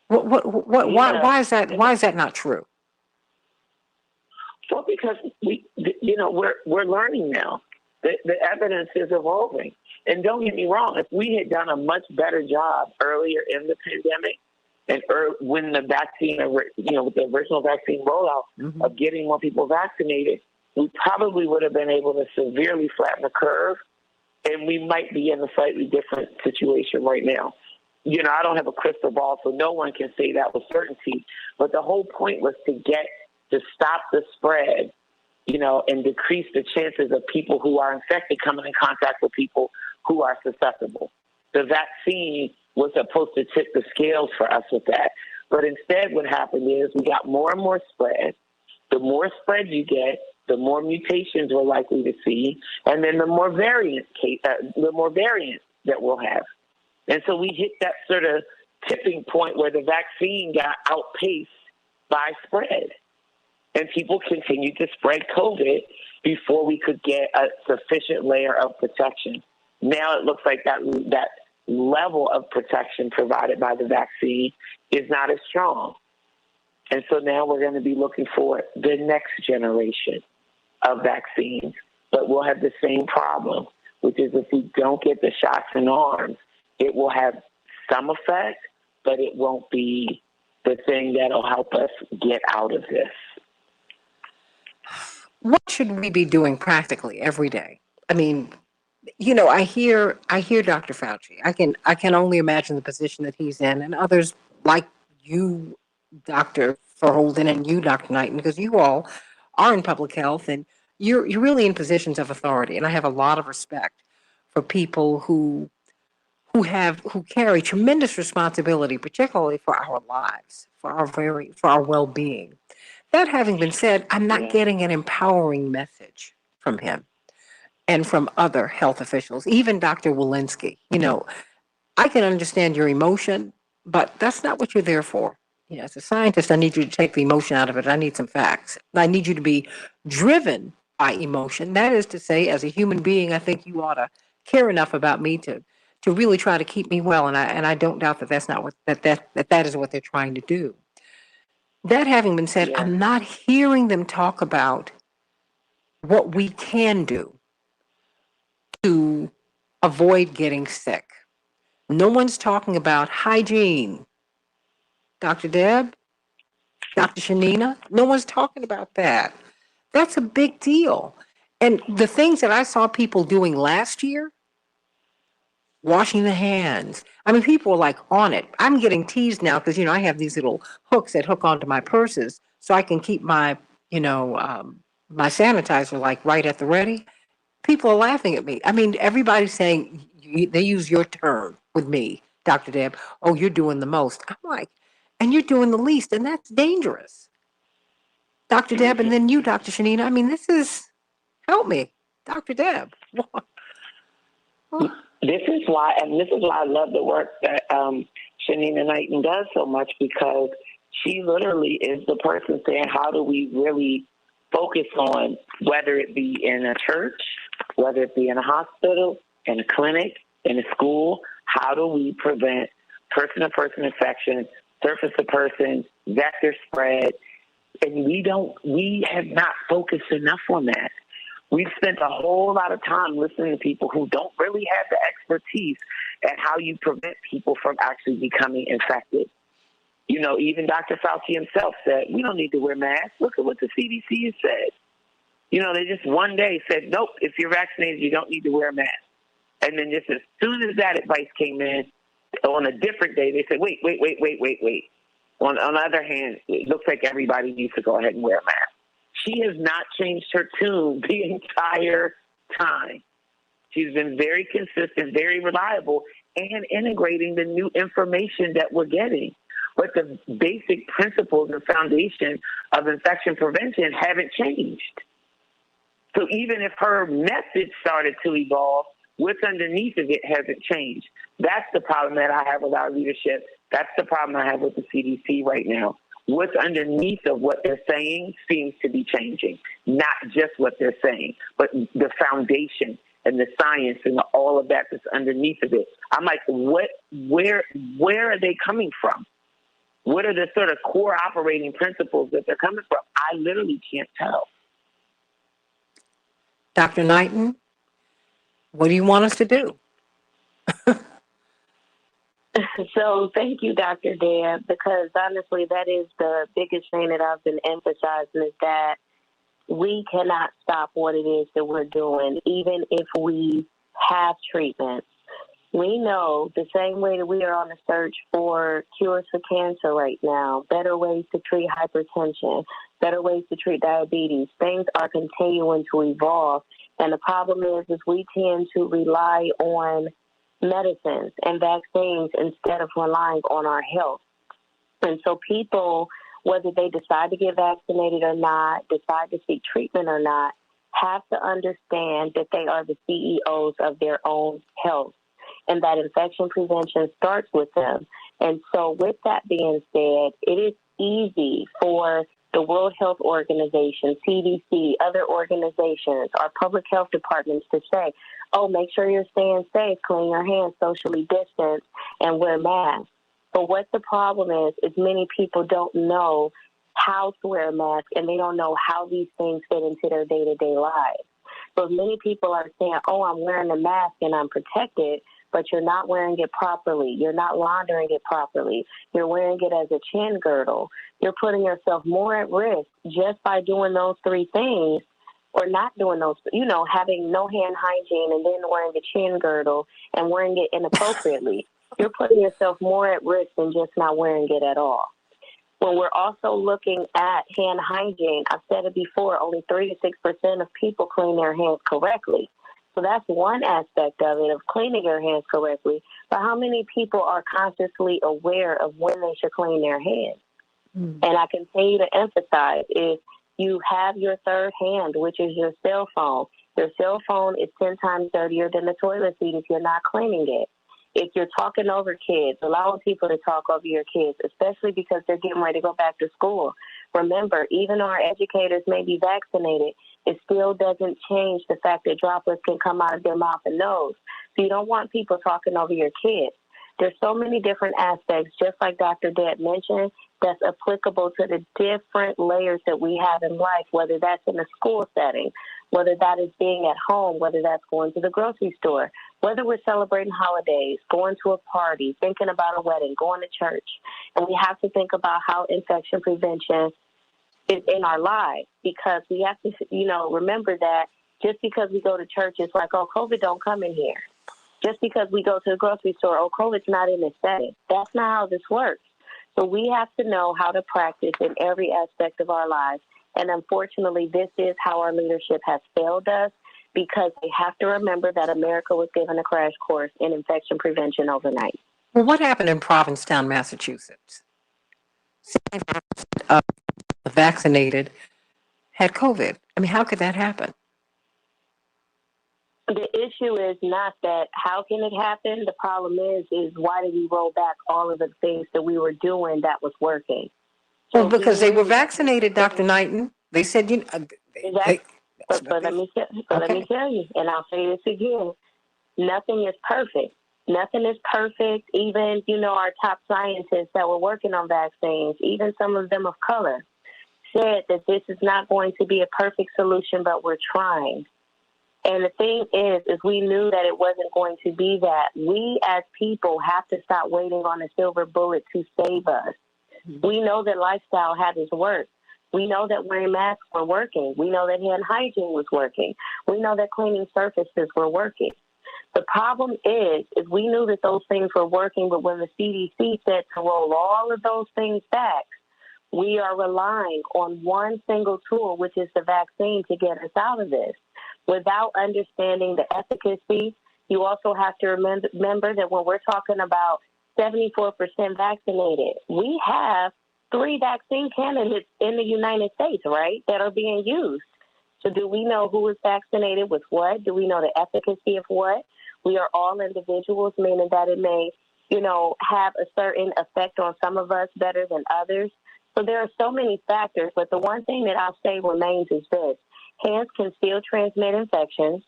Why is that? Why is that not true? Well, because we're learning now. The evidence is evolving. And don't get me wrong, if we had done a much better job earlier in the pandemic and when the vaccine, with the original vaccine rollout of getting more people vaccinated, we probably would have been able to severely flatten the curve, and we might be in a slightly different situation right now. I don't have a crystal ball, so no one can say that with certainty. But the whole point was to stop the spread, and decrease the chances of people who are infected coming in contact with people who are susceptible. The vaccine was supposed to tip the scales for us with that. But instead what happened is we got more and more spread. The more spread you get, the more mutations we're likely to see, and then the more variants that we'll have. And so we hit that sort of tipping point where the vaccine got outpaced by spread. And people continued to spread COVID before we could get a sufficient layer of protection. Now it looks like that level of protection provided by the vaccine is not as strong. And so now we're going to be looking for the next generation of vaccines. But we'll have the same problem, which is if we don't get the shots in arms, it will have some effect, but it won't be the thing that'll help us get out of this. What should we be doing practically every day? I mean, I hear Dr. Fauci. I can only imagine the position that he's in, and others like you, Dr. Verholden, and you, Dr. Knighton, because you all are in public health and you're really in positions of authority. And I have a lot of respect for people who carry tremendous responsibility, particularly for our lives, for our well-being. That having been said, I'm not getting an empowering message from him and from other health officials, even Dr. Walensky. I can understand your emotion, but that's not what you're there for. As a scientist, I need you to take the emotion out of it. I need some facts. I need you to be driven by emotion. That is to say, as a human being, I think you ought to care enough about me to really try to keep me well. And I don't doubt that that's not what that is what they're trying to do. That having been said, I'm not hearing them talk about what we can do to avoid getting sick. No one's talking about hygiene. Dr. Deb, Dr. Shanina, no one's talking about that. That's a big deal. And the things that I saw people doing last year, washing the hands. I mean, people are like on it. I'm getting teased now because, I have these little hooks that hook onto my purses so I can keep my, my sanitizer like right at the ready. People are laughing at me. I mean, everybody's saying, they use your term with me, Dr. Deb. Oh, you're doing the most. I'm like, and you're doing the least, and that's dangerous. Dr. Deb, and then you, Dr. Shanina. I mean, help me, Dr. Deb. This is why I love the work that Shanina Knighton does so much, because she literally is the person saying, how do we really focus on, whether it be in a church, whether it be in a hospital, in a clinic, in a school, how do we prevent person-to-person infection surface a person, vector spread, and we have not focused enough on that. We've spent a whole lot of time listening to people who don't really have the expertise at how you prevent people from actually becoming infected. You know, even Dr. Fauci himself said, we don't need to wear masks. Look at what the CDC has said. You know, they just one day said, nope, if you're vaccinated, you don't need to wear a mask. And then just as soon as that advice came in, on a different day, they said, wait. On the other hand, it looks like everybody needs to go ahead and wear a mask. She has not changed her tune the entire time. She's been very consistent, very reliable, and integrating the new information that we're getting. But the basic principles and foundation of infection prevention haven't changed. So even if her message started to evolve, what's underneath of it hasn't changed. That's the problem that I have with our leadership. That's the problem I have with the CDC right now. What's underneath of what they're saying seems to be changing. Not just what they're saying, but the foundation and the science and all of that that's underneath of it. I'm like, where are they coming from? What are the sort of core operating principles that they're coming from? I literally can't tell. Dr. Knighton, what do you want us to do? So thank you, Dr. Deb, because honestly, that is the biggest thing that I've been emphasizing is that we cannot stop what it is that we're doing, even if we have treatments. We know the same way that we are on the search for cures for cancer right now, better ways to treat hypertension, better ways to treat diabetes. Things are continuing to evolve. And the problem is we tend to rely on medicines and vaccines instead of relying on our health. And so people, whether they decide to get vaccinated or not, decide to seek treatment or not, have to understand that they are the CEOs of their own health and that infection prevention starts with them. And so with that being said, it is easy for the World Health Organization, CDC, other organizations, our public health departments to say, oh, make sure you're staying safe, clean your hands, socially distance, and wear masks. But what the problem is many people don't know how to wear a mask and they don't know how these things fit into their day-to-day lives. So many people are saying, oh, I'm wearing a mask and I'm protected, but you're not wearing it properly. You're not laundering it properly. You're wearing it as a chin girdle. You're putting yourself more at risk just by doing those three things or not doing those, having no hand hygiene and then wearing a chin girdle and wearing it inappropriately. You're putting yourself more at risk than just not wearing it at all. When we're also looking at hand hygiene, I've said it before, only 3 to 6% of people clean their hands correctly. So that's one aspect of it, of cleaning your hands correctly. But how many people are consciously aware of when they should clean their hands? And I continue to emphasize if you have your third hand, which is your cell phone is 10 times dirtier than the toilet seat if you're not cleaning it. If you're talking over kids, allowing people to talk over your kids, especially because they're getting ready to go back to school. Remember, even though our educators may be vaccinated, it still doesn't change the fact that droplets can come out of their mouth and nose. So you don't want people talking over your kids. There's so many different aspects, just like Dr. Deb mentioned, that's applicable to the different layers that we have in life, whether that's in a school setting, whether that is being at home, whether that's going to the grocery store, whether we're celebrating holidays, going to a party, thinking about a wedding, going to church. And we have to think about how infection prevention is in our lives, because we have to, remember that just because we go to church, it's like, oh, COVID don't come in here. Just because we go to the grocery store, oh, COVID's not in this setting. That's not how this works. So we have to know how to practice in every aspect of our lives. And unfortunately, this is how our leadership has failed us, because they have to remember that America was given a crash course in infection prevention overnight. Well, what happened in Provincetown, Massachusetts? 75% of the vaccinated had COVID. I mean, how could that happen? The issue is not that how can it happen? The problem is why did we roll back all of the things that we were doing that was working? So Well, because they were vaccinated, Dr. Knighton. They said, exactly. But let me tell you, and I'll say this again, nothing is perfect. Nothing is perfect. Even, our top scientists that were working on vaccines, even some of them of color, said that this is not going to be a perfect solution, but we're trying. And the thing is we knew that it wasn't going to be that. We as people have to stop waiting on a silver bullet to save us. Mm-hmm. We know that lifestyle habits work. We know that wearing masks were working. We know that hand hygiene was working. We know that cleaning surfaces were working. The problem is we knew that those things were working, but when the CDC said to roll all of those things back, we are relying on one single tool, which is the vaccine, to get us out of this. Without understanding the efficacy, you also have to remember that when we're talking about 74% vaccinated, we have 3 vaccine candidates in the United States, right, that are being used. So do we know who is vaccinated with what? Do we know the efficacy of what? We are all individuals, meaning that it may, have a certain effect on some of us better than others. So there are so many factors, but the one thing that I'll say remains is this. Hands can still transmit infections.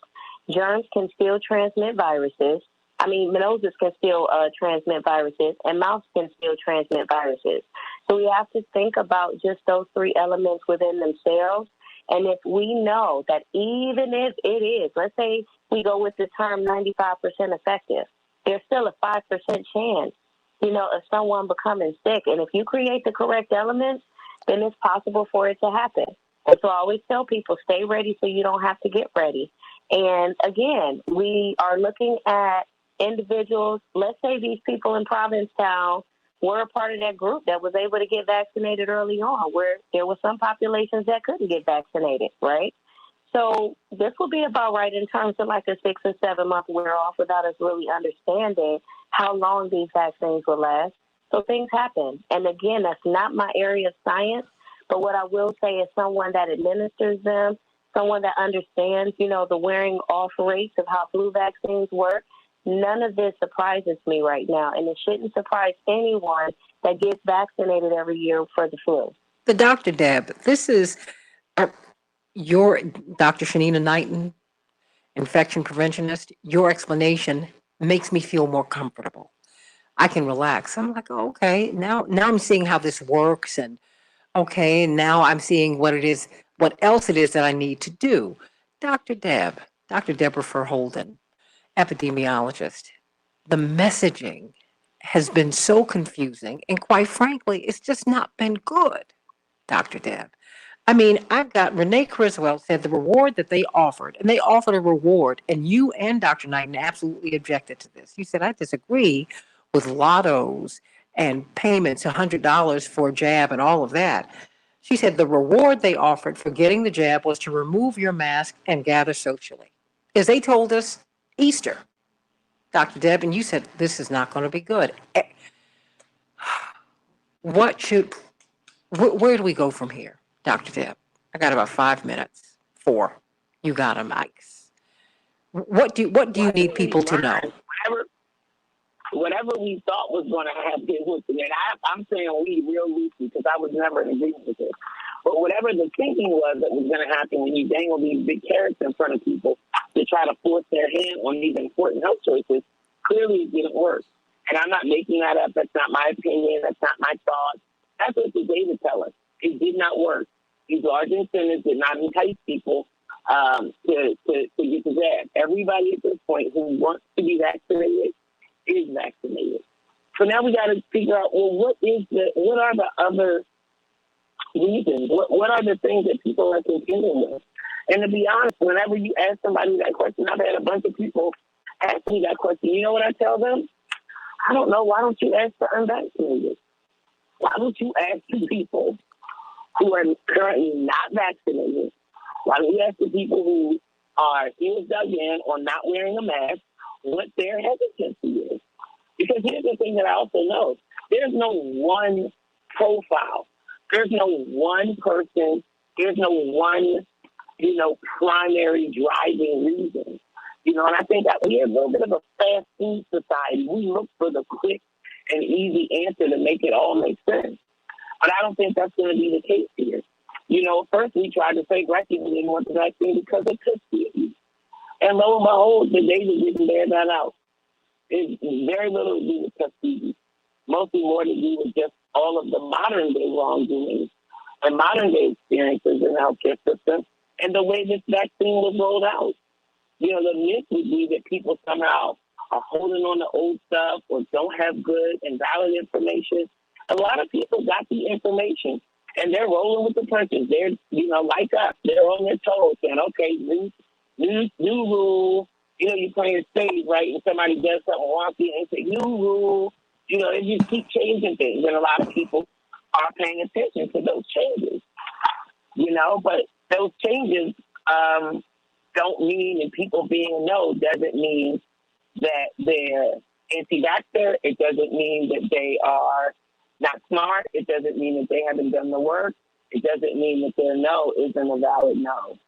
Germs can still transmit viruses. Noses can still transmit viruses, and mouths can still transmit viruses. So we have to think about just those 3 elements within themselves. And if we know that even if it is, let's say we go with the term 95% effective, there's still a 5% chance, of someone becoming sick. And if you create the correct elements, then it's possible for it to happen. And so I always tell people, stay ready so you don't have to get ready. And again, we are looking at individuals. Let's say these people in Provincetown were a part of that group that was able to get vaccinated early on, where there were some populations that couldn't get vaccinated, right? So this will be about right in terms of like a 6 or 7 month wear off without us really understanding how long these vaccines will last. So things happen. And again, that's not my area of science, but what I will say is someone that administers them, someone that understands, the wearing off rates of how flu vaccines work. None of this surprises me right now, and it shouldn't surprise anyone that gets vaccinated every year for the flu. The Dr. Deb, this is your Dr. Shanina Knighton, infection preventionist. Your explanation makes me feel more comfortable. I can relax. I'm like, oh, okay, now I'm seeing how this works, and okay, now I'm seeing what else it is that I need to do. Dr. Deborah Verholden, epidemiologist. The messaging has been so confusing, and quite frankly, it's just not been good, Dr. Deb. I've got Renee Criswell said the reward that they offered, and they offered a reward, and you and Dr. Knighton absolutely objected to this. You said, I disagree with lottos and payments, $100 for a jab and all of that. She said the reward they offered for getting the jab was to remove your mask and gather socially. As they told us Easter, Dr. Deb, and you said this is not going to be good. Where do we go from here, Dr. Deb? I got about 5 minutes. 4. You got them, Ike's. What do you need people to know? Whatever we thought was going to happen, and I'm saying we real loosely because I was never in agreement with it. But whatever the thinking was that was going to happen when you dangle these big carrots in front of people to try to force their hand on these important health choices, clearly it didn't work. And I'm not making that up. That's not my opinion. That's not my thoughts. That's what the data tell us. It did not work. These large incentives did not entice people to get the jab. Everybody at this point who wants to be vaccinated is vaccinated. So now we got to figure out, well, what are the other reasons? What are the things that people are contending with? And to be honest, whenever you ask somebody that question, I've had a bunch of people ask me that question. You know what I tell them? I don't know. Why don't you ask the unvaccinated? Why don't you ask the people who are currently not vaccinated? Why don't you ask the people who are heels dug in on not wearing a mask what their hesitancy is? Because here's the thing that I also know. There's no one profile. There's no one person. There's no one, primary driving reason. And I think that we're a little bit of a fast food society. We look for the quick and easy answer to make it all make sense. But I don't think that's going to be the case here. First we tried to say black people didn't want the vaccine because of custody. And lo and behold, the data didn't bear that out. It's very little to do with Tuskegee. Mostly more to do with just all of the modern day wrongdoings and modern day experiences in the healthcare system and the way this vaccine was rolled out. You know, the myth would be that people somehow are holding on to old stuff or don't have good and valid information. A lot of people got the information and they're rolling with the punches. They're, you know, like us, they're on their toes saying, okay, new rule. You know, you're playing spades, right? And somebody does something wonky and say, new rule. You know, they just keep changing things. And a lot of people are paying attention to those changes, you know, but those changes don't mean, and people being no doesn't mean that they're anti-vaxxer. It doesn't mean that they are not smart. It doesn't mean that they haven't done the work. It doesn't mean that their no isn't a valid no.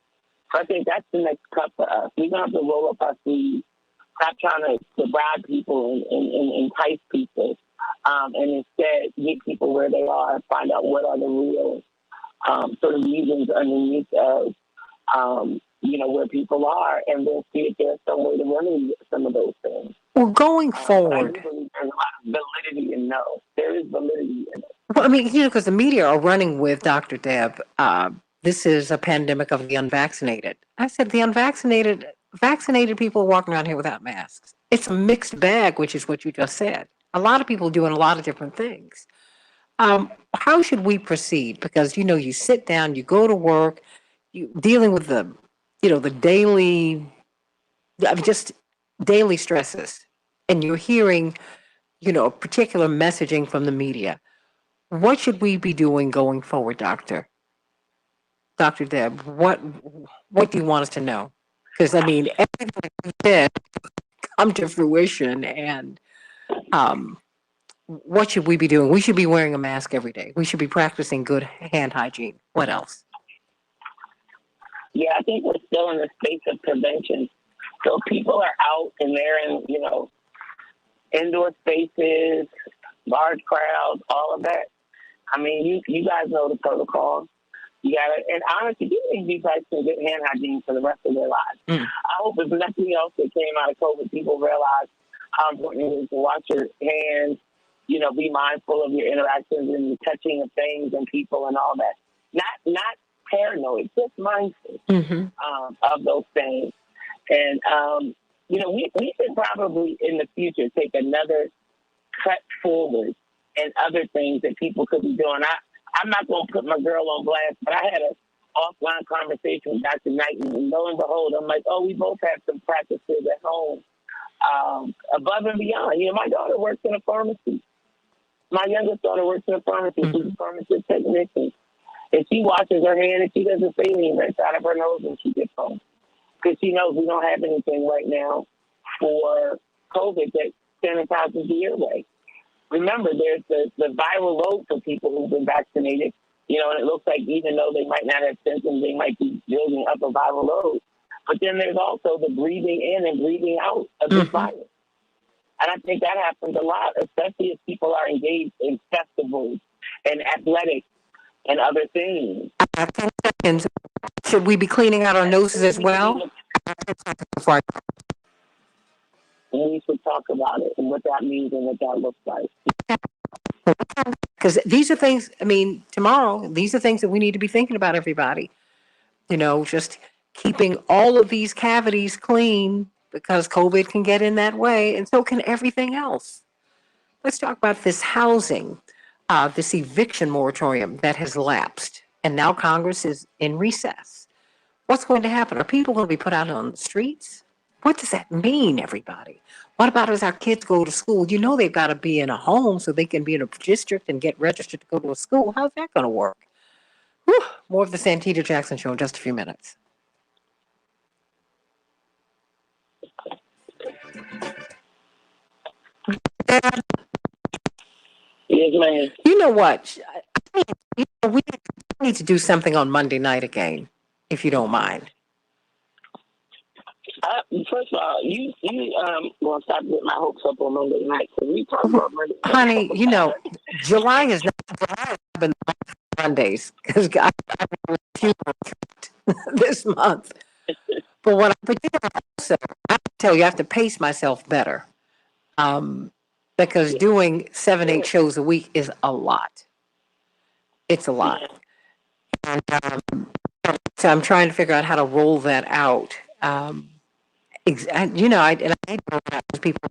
So I think that's the next cut for us. We're going to have to roll up our sleeves, stop trying to bribe people and entice people, and instead meet people where they are and find out what are the real sort of reasons underneath of, you know, where people are, and then see if there's some way to remedy some of those things. Well, going But I forward, do believe there's a lot of validity in no. There is validity in it. well, I mean, you know, because the media are running with Dr. Deb. This is a pandemic of the unvaccinated. I said the vaccinated people walking around here without masks. It's a mixed bag, which is what you just said. A lot of people doing a lot of different things. How should we proceed? Because, you know, you sit down, you go to work, you dealing with the, you know, the daily, I mean, just daily stresses, and you're hearing, you know, particular messaging from the media. What should we be doing going forward, Dr. Deb? What do you want us to know? Because I mean, everything you said come to fruition, and what should we be doing? We should be wearing a mask every day. We should be practicing good hand hygiene. What else? Yeah, I think we're still in the space of prevention. So people are out and they're in, you know, indoor spaces, large crowds, all of that. I mean, you guys know the protocol. You gotta, and honestly, people need to be practicing good hand hygiene for the rest of their lives. I hope if nothing else that came out of COVID, people realize how important it is to wash your hands, you know, be mindful of your interactions and the touching of things and people and all that. Not paranoid, just mindful of those things. And, you know, we should probably in the future take another cut forward and other things that people could be doing. I'm not going to put my girl on blast, but I had an offline conversation with Dr. Knighton, and lo and behold, I'm like, oh, we both have some practices at home above and beyond. You know, my daughter works in a pharmacy. My youngest daughter works in a pharmacy. She's a pharmacist technician. And she washes her hand and she doesn't say anything right out of her nose when she gets home. Because she knows we don't have anything right now for COVID that sanitizes the airway. Remember, there's the viral load for people who've been vaccinated, you know, and it looks like even though they might not have symptoms, they might be building up a viral load. But then there's also the breathing in and breathing out of this virus. And I think that happens a lot, especially if people are engaged in festivals and athletics and other things. 10 seconds. Should we be cleaning out our noses as well? We should talk about it and what that means and what that looks like. Because these are things, I mean, tomorrow, these are things that we need to be thinking about, everybody. You know, just keeping all of these cavities clean, because COVID can get in that way, and so can everything else. Let's talk about this housing, this eviction moratorium that has lapsed, and now Congress is in recess. What's going to happen? Are people going to be put out on the streets? What does that mean, everybody? What about as our kids go to school? You know, they've got to be in a home so they can be in a district and get registered to go to a school. How's that going to work? Whew. More of the Santita Jackson Show in just a few minutes. Yes, ma'am. You know what? We need to do something on Monday night again, if you don't mind. First of all, you gonna stop getting my hopes up on Monday night because we talk about Monday night. Honey, you know, July has been Mondays because I've been this month. But you know, also, I tell you, I have to pace myself better. Because doing 7, 8 shows a week is a lot. It's a lot. And, so I'm trying to figure out how to roll that out. I hate to have people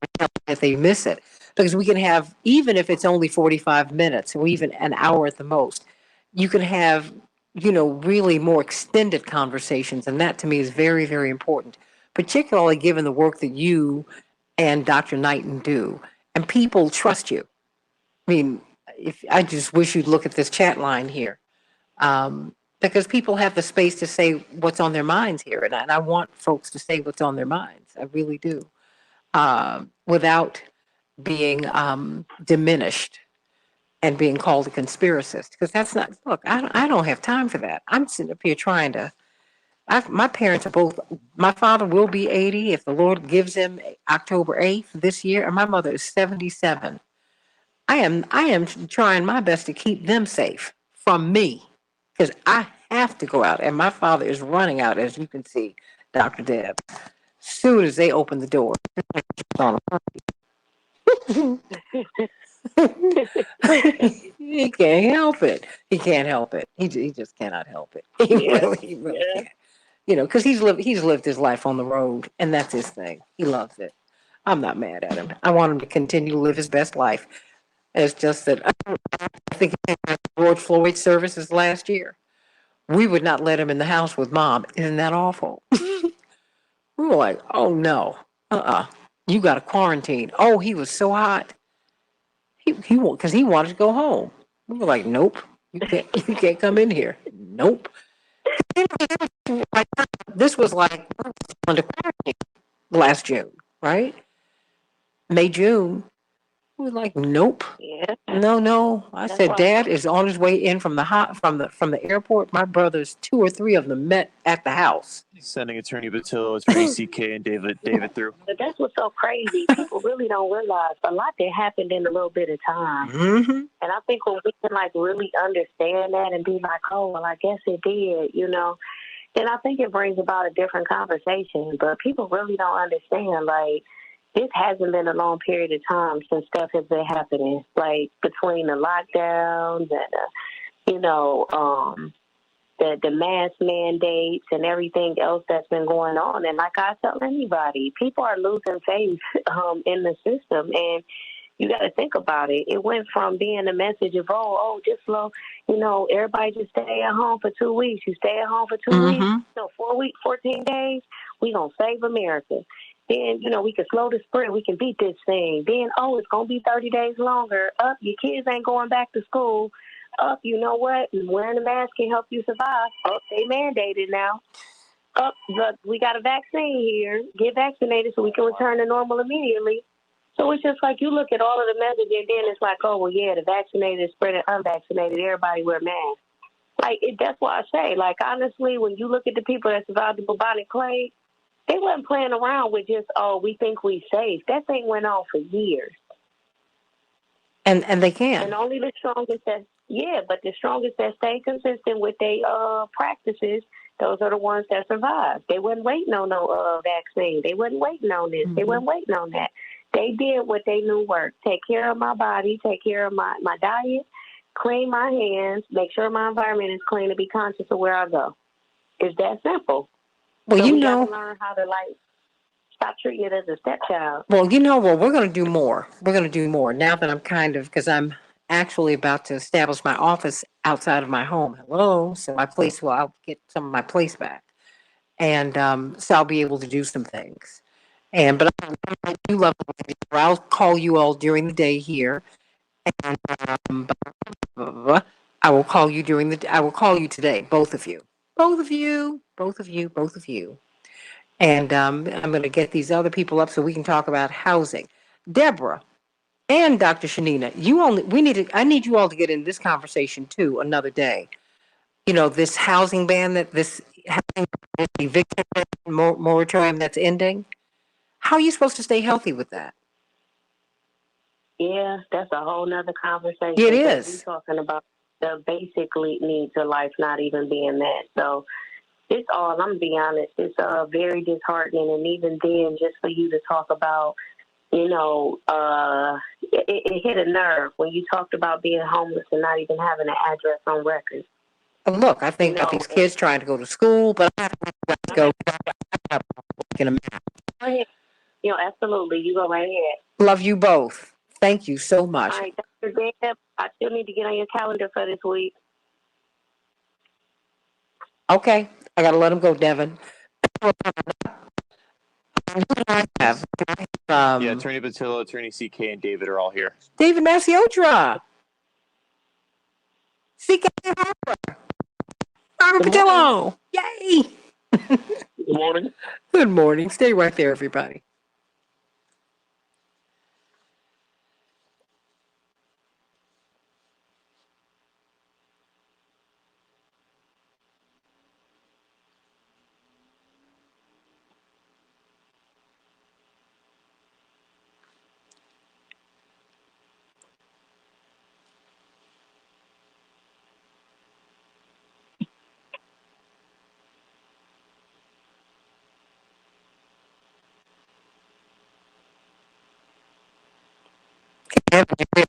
if they miss it, because we can have, even if it's only 45 minutes or even an hour at the most, you can have, really more extended conversations. And that to me is very, very important, particularly given the work that you and Dr. Knighton do. And people trust you. I mean, if I just wish you'd look at this chat line here, because people have the space to say what's on their minds here, and I want folks to say what's on their minds. I really do, without being diminished and being called a conspiracist. Because that's not. Look, I don't have time for that. I'm sitting up here trying to. My parents are both. My father will be 80 if the Lord gives him October 8th this year, and my mother is 77. I am trying my best to keep them safe from me, because I have to go out, and my father is running out, as you can see, Dr. Deb. Soon as they open the door, he can't help it. He can't help it. He just cannot help it. He really can't. Because he's lived his life on the road, and that's his thing. He loves it. I'm not mad at him. I want him to continue to live his best life. It's just that I think George Floyd's services last year, we would not let him in the house with mom. Isn't that awful? We were like, oh no, you got to quarantine. Oh, he was so hot. Because he wanted to go home. We were like, nope, you can't come in here. Nope. This was like under quarantine last June, right? May, June. We were like, nope. Yeah. No. I said, Dad is on his way in from the airport. My brothers, 2 or 3 of them met at the house. Sending Attorney Batillo, Attorney CK, and David through. But that's what's so crazy. People really don't realize a lot that happened in a little bit of time. Mm-hmm. And I think when we can really understand that and be like, oh, well, I guess it did, then I think it brings about a different conversation. But people really don't understand, this hasn't been a long period of time since stuff has been happening, between the lockdowns and, the mask mandates and everything else that's been going on. And like I tell anybody, people are losing faith in the system. And you got to think about it. It went from being a message of, just everybody just stay at home for 2 weeks. You stay at home for 2 weeks, 4 weeks, 14 days, we going to save America. Then, we can slow the spread. We can beat this thing. Then, it's going to be 30 days longer. Your kids ain't going back to school. You know what? Wearing a mask can help you survive. They mandated now. We got a vaccine here. Get vaccinated so we can return to normal immediately. So it's just like you look at all of the messages, and then it's like, the vaccinated is spreading unvaccinated. Everybody wear masks. That's why I say, honestly, when you look at the people that survived the bubonic plague, they wasn't playing around with just, we think we safe. That thing went on for years. And they can. And only the strongest but the strongest that stay consistent with their practices, those are the ones that survive. They wasn't waiting on no vaccine. They wasn't waiting on this. Mm-hmm. They wasn't waiting on that. They did what they knew worked. Take care of my body, take care of my diet, clean my hands, make sure my environment is clean, and be conscious of where I go. It's that simple. Well, we gotta learn how to stop treating it as a stepchild. Well, we're going to do more. We're going to do more now that because I'm actually about to establish my office outside of my home. So I'll get some of my place back. And so I'll be able to do some things. But I do love it. I'll call you all during the day here. And I will call you I will call you today, both of you. Both of you. And I'm going to get these other people up so we can talk about housing. Deborah and Dr. Shanina, I need you all to get in this conversation too another day. This housing ban this eviction moratorium that's ending. How are you supposed to stay healthy with that? Yeah, that's a whole nother conversation. It is. We're talking about the basic needs of life not even being met. So it's all, I'm going to be honest, it's very disheartening. And even then, just for you to talk about It hit a nerve when you talked about being homeless and not even having an address on record. Look, I think about these kids trying to go to school, but I have to go. Go ahead. Absolutely. You go right ahead. Love you both. Thank you so much. All right, Dr. Deb, I still need to get on your calendar for this week. Okay, I got to let him go, Devin. Yeah, Attorney Patillo, Attorney CK, and David are all here. David Masiotra. CK Harper. Robert Patillo. Yay. Good morning. Good morning. Stay right there, everybody.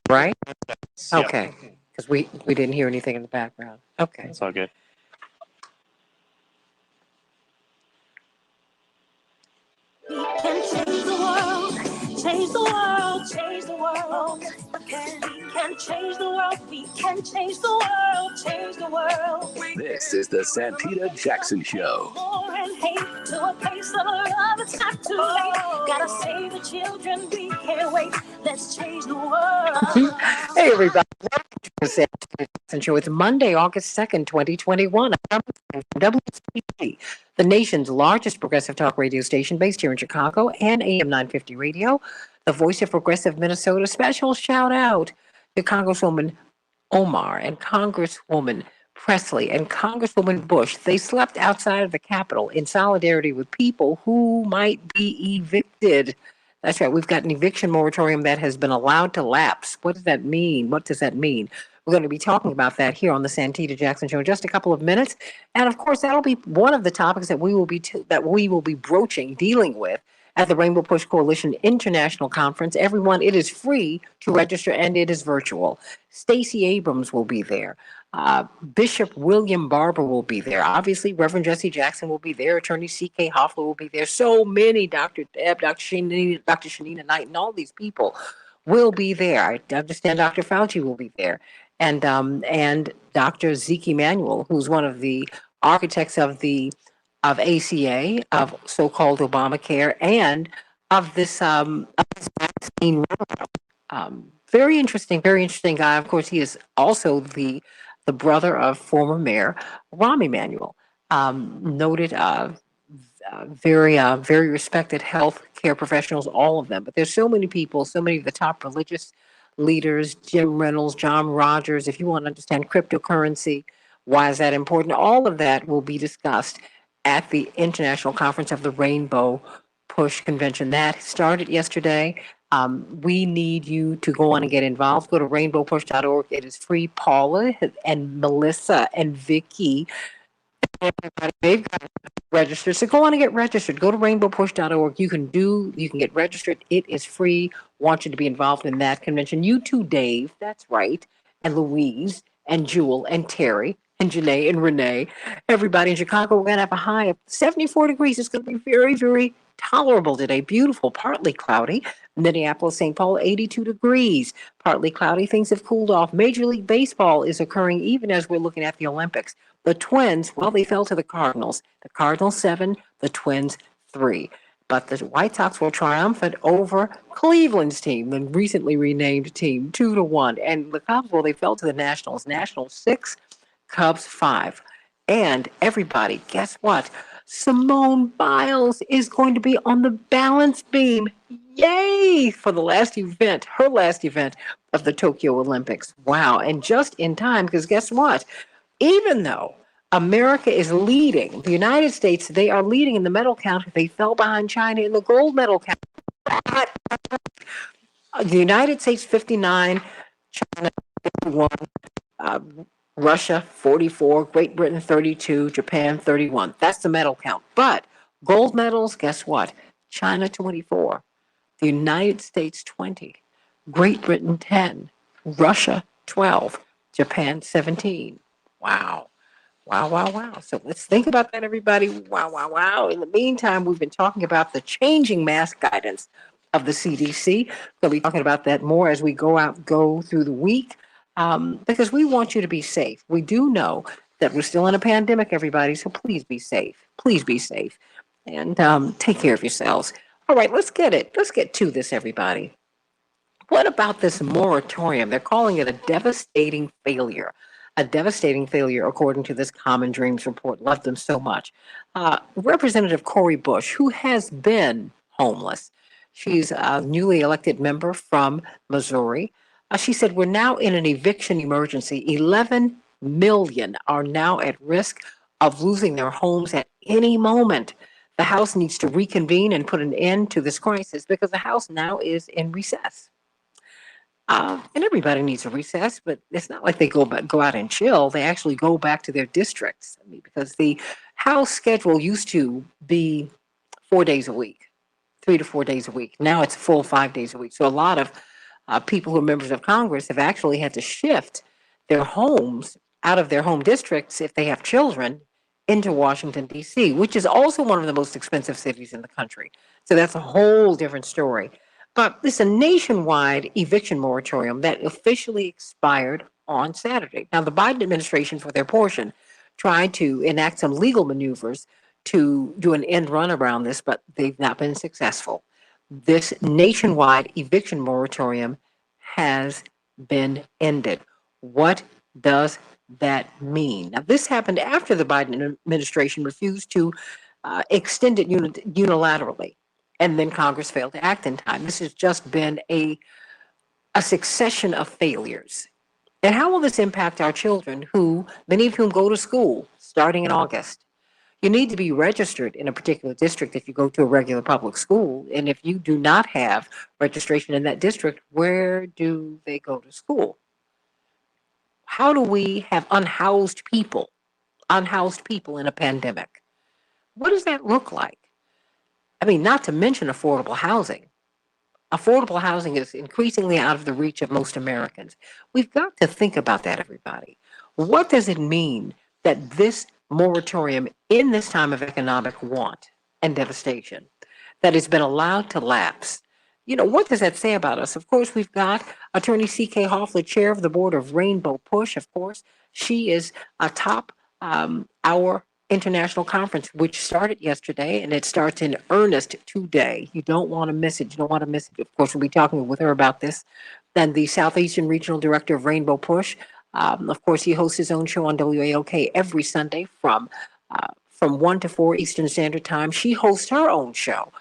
Right? Okay. Because we didn't hear anything in the background. Okay. It's all good. We can change the world, change the world, change the world. We can change the world, we can change the world, change the world. This is the Santita Jackson Show. War and hate to a place of love, it's not too late. Gotta save the children, we can't wait. Let's change the world. Hey, everybody. Welcome to the Santita Jackson Show. It's Monday, August 2nd, 2021. I'm WCP, the nation's largest progressive talk radio station based here in Chicago and AM 950 radio, the voice of progressive Minnesota. Special shout out to Congresswoman Omar and Congresswoman Presley and Congresswoman Bush. They slept outside of the Capitol in solidarity with people who might be evicted. That's right. We've got an eviction moratorium that has been allowed to lapse. What does that mean? What does that mean? We're going to be talking about that here on the Santita Jackson Show in just a couple of minutes. And of course, that'll be one of the topics that we will be broaching, dealing with at the Rainbow Push Coalition International Conference. Everyone, it is free to register and it is virtual. Stacey Abrams will be there. Bishop William Barber will be there. Obviously, Reverend Jesse Jackson will be there. Attorney C.K. Hoffler will be there. So many, Dr. Deb, Dr. Shanina Knight, and all these people will be there. I understand Dr. Fauci will be there. And Dr. Zeke Emanuel, who's one of the architects of ACA, of so-called Obamacare, and of this vaccine rollout. Very interesting guy. Of course, he is also the brother of former Mayor Rahm Emanuel, noted, very respected health care professionals, all of them. But there's so many people, so many of the top religious leaders, Jim Reynolds, John Rogers. If you want to understand cryptocurrency, why is that important? All of that will be discussed at the International Conference of the Rainbow Push Convention. That started yesterday. We need you to go on and get involved. Go to rainbowpush.org. It is free. Paula and Melissa and Vicky, everybody, they've got registered. So go on and get registered. Go to rainbowpush.org. You can get registered. It is free. Want you to be involved in that convention. You too, Dave. That's right. And Louise and Jewel and Terry and Janae and Renee. Everybody in Chicago, we're going to have a high of 74 degrees. It's going to be very, very tolerable today. Beautiful, partly cloudy. Minneapolis, St. Paul, 82 degrees. Partly cloudy. Things have cooled off. Major League Baseball is occurring even as we're looking at the Olympics. The Twins, well, they fell to the Cardinals. The Cardinals 7, the Twins 3. But the White Sox were triumphant over Cleveland's team, the recently renamed team, 2-1. And the Cubs, well, they fell to the Nationals. Nationals 6, Cubs 5. And everybody, guess what? Simone Biles is going to be on the balance beam. Yay! For the last event, her last event of the Tokyo Olympics. Wow. And just in time, because guess what? Even though America is leading, the United States, they are leading in the medal count. They fell behind China in the gold medal count. The United States 59, China 51, Russia 44, Great Britain 32, Japan 31. That's the medal count. But gold medals, guess what? China 24, the United States 20, Great Britain 10, Russia 12, Japan 17. Wow. Wow, wow, wow. So let's think about that, everybody. Wow, wow, wow. In the meantime, we've been talking about the changing mask guidance of the CDC. We'll be talking about that more as we go through the week, because we want you to be safe. We do know that we're still in a pandemic, everybody, so please be safe. Please be safe. And take care of yourselves. All right, let's get it. Let's get to this, everybody. What about this moratorium? They're calling it a devastating failure. A devastating failure, according to this Common Dreams report. Love them so much. Representative Cori Bush, who has been homeless, she's a newly elected member from Missouri. She said, we're now in an eviction emergency. 11 million are now at risk of losing their homes at any moment. The House needs to reconvene and put an end to this crisis because the House now is in recess. And everybody needs a recess, but it's not like they go out and chill. They actually go back to their districts. I mean, because the House schedule used to be 4 days a week, 3 to 4 days a week. Now it's full 5 days a week. So a lot of people who are members of Congress have actually had to shift their homes out of their home districts if they have children into Washington, D.C., which is also one of the most expensive cities in the country. So that's a whole different story. But it's a nationwide eviction moratorium that officially expired on Saturday. Now, the Biden administration, for their portion, tried to enact some legal maneuvers to do an end run around this, but they've not been successful. This nationwide eviction moratorium has been ended. What does that mean? Now, this happened after the Biden administration refused to extend it unilaterally, and then Congress failed to act in time. This has just been a succession of failures. And how will this impact our children, who many of whom go to school starting in August? You need to be registered in a particular district if you go to a regular public school. And if you do not have registration in that district, where do they go to school? How do we have unhoused people in a pandemic? What does that look like? I mean, not to mention affordable housing. Affordable housing is increasingly out of the reach of most Americans. We've got to think about that, everybody. What does it mean that this moratorium in this time of economic want and devastation that has been allowed to lapse? You know, what does that say about us? Of course, we've got Attorney C.K. Hoffler, chair of the board of Rainbow Push. Of course, she is atop our international conference, which started yesterday, and it starts in earnest today. You don't want to miss it. You don't want to miss it. Of course, we'll be talking with her about this. Then the Southeastern Regional Director of Rainbow Push. Of course, he hosts his own show on WAOK every Sunday from 1 to 4 Eastern Standard Time. She hosts her own show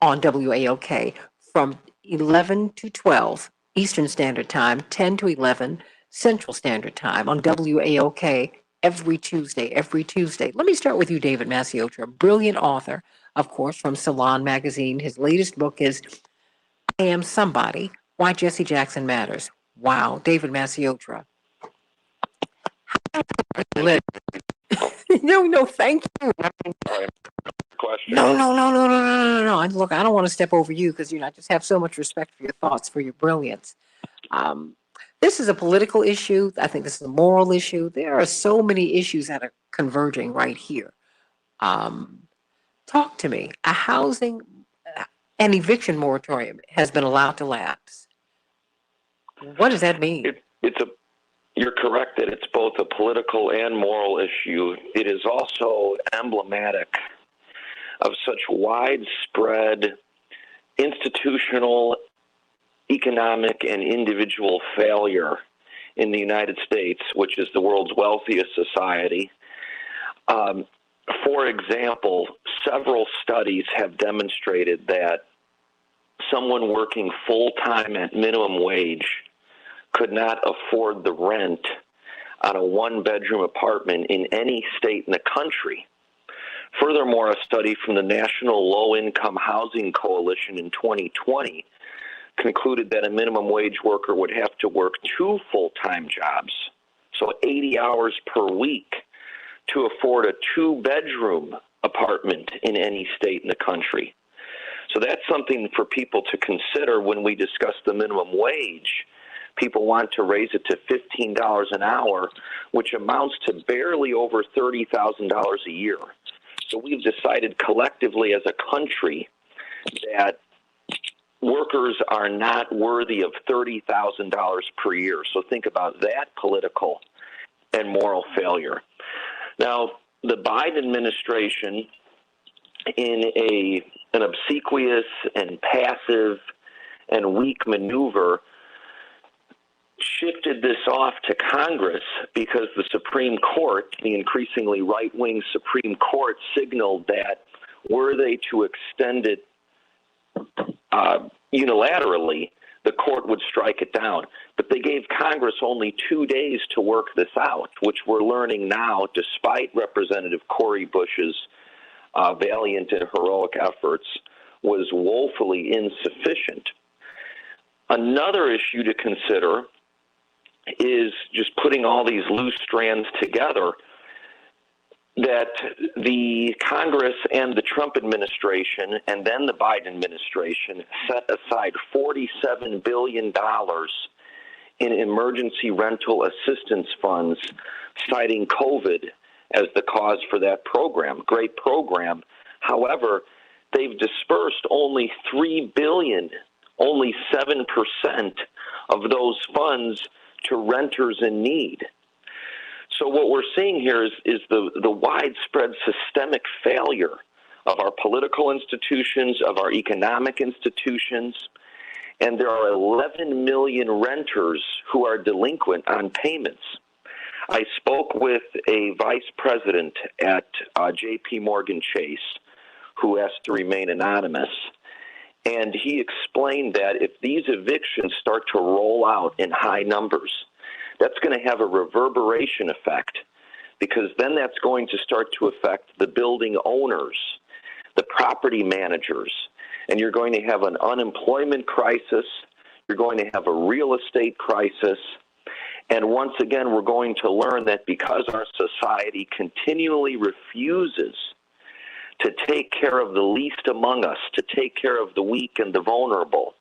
on WAOK from 11 to 12 Eastern Standard Time, 10 to 11 Central Standard Time on WAOK every Tuesday. Let me start with you, David Masiotra, a brilliant author, of course, from Salon Magazine. His latest book is I Am Somebody, Why Jesse Jackson Matters. Wow, David Masiotra. No, thank you. Question. No. And look, I don't want to step over you because I just have so much respect for your thoughts, for your brilliance. This is a political issue. I think this is a moral issue. There are so many issues that are converging right here. Talk to me. An eviction moratorium has been allowed to lapse. What does that mean? You're correct that it's both a political and moral issue. It is also emblematic of such widespread institutional, economic, and individual failure in the United States, which is the world's wealthiest society. For example, several studies have demonstrated that someone working full-time at minimum wage could not afford the rent on a one-bedroom apartment in any state in the country. Furthermore, a study from the National Low-Income Housing Coalition in 2020 concluded that a minimum wage worker would have to work 2 full-time jobs, so 80 hours per week, to afford a 2-bedroom apartment in any state in the country. So that's something for people to consider when we discuss the minimum wage. People want to raise it to $15 an hour, which amounts to barely over $30,000 a year. So we've decided collectively as a country that workers are not worthy of $30,000 per year. So think about that political and moral failure. Now, the Biden administration, in an obsequious and passive and weak maneuver, shifted this off to Congress because the Supreme Court, the increasingly right-wing Supreme Court, signaled that were they to extend it unilaterally, the court would strike it down. But they gave Congress only 2 days to work this out, which we're learning now, despite Representative Cori Bush's valiant and heroic efforts, was woefully insufficient. Another issue to consider is just putting all these loose strands together, that the Congress and the Trump administration and then the Biden administration set aside $47 billion in emergency rental assistance funds, citing COVID as the cause for that program. Great program. However, they've dispersed only $3 billion, only 7% of those funds to renters in need. So what we're seeing here is the widespread systemic failure of our political institutions, of our economic institutions, and there are 11 million renters who are delinquent on payments. I spoke with a vice president at J.P. Morgan Chase who asked to remain anonymous, and he explained that if these evictions start to roll out in high numbers, that's going to have a reverberation effect, because then that's going to start to affect the building owners, the property managers, and you're going to have an unemployment crisis, you're going to have a real estate crisis, and once again, we're going to learn that because our society continually refuses to take care of the least among us, to take care of the weak and the vulnerable,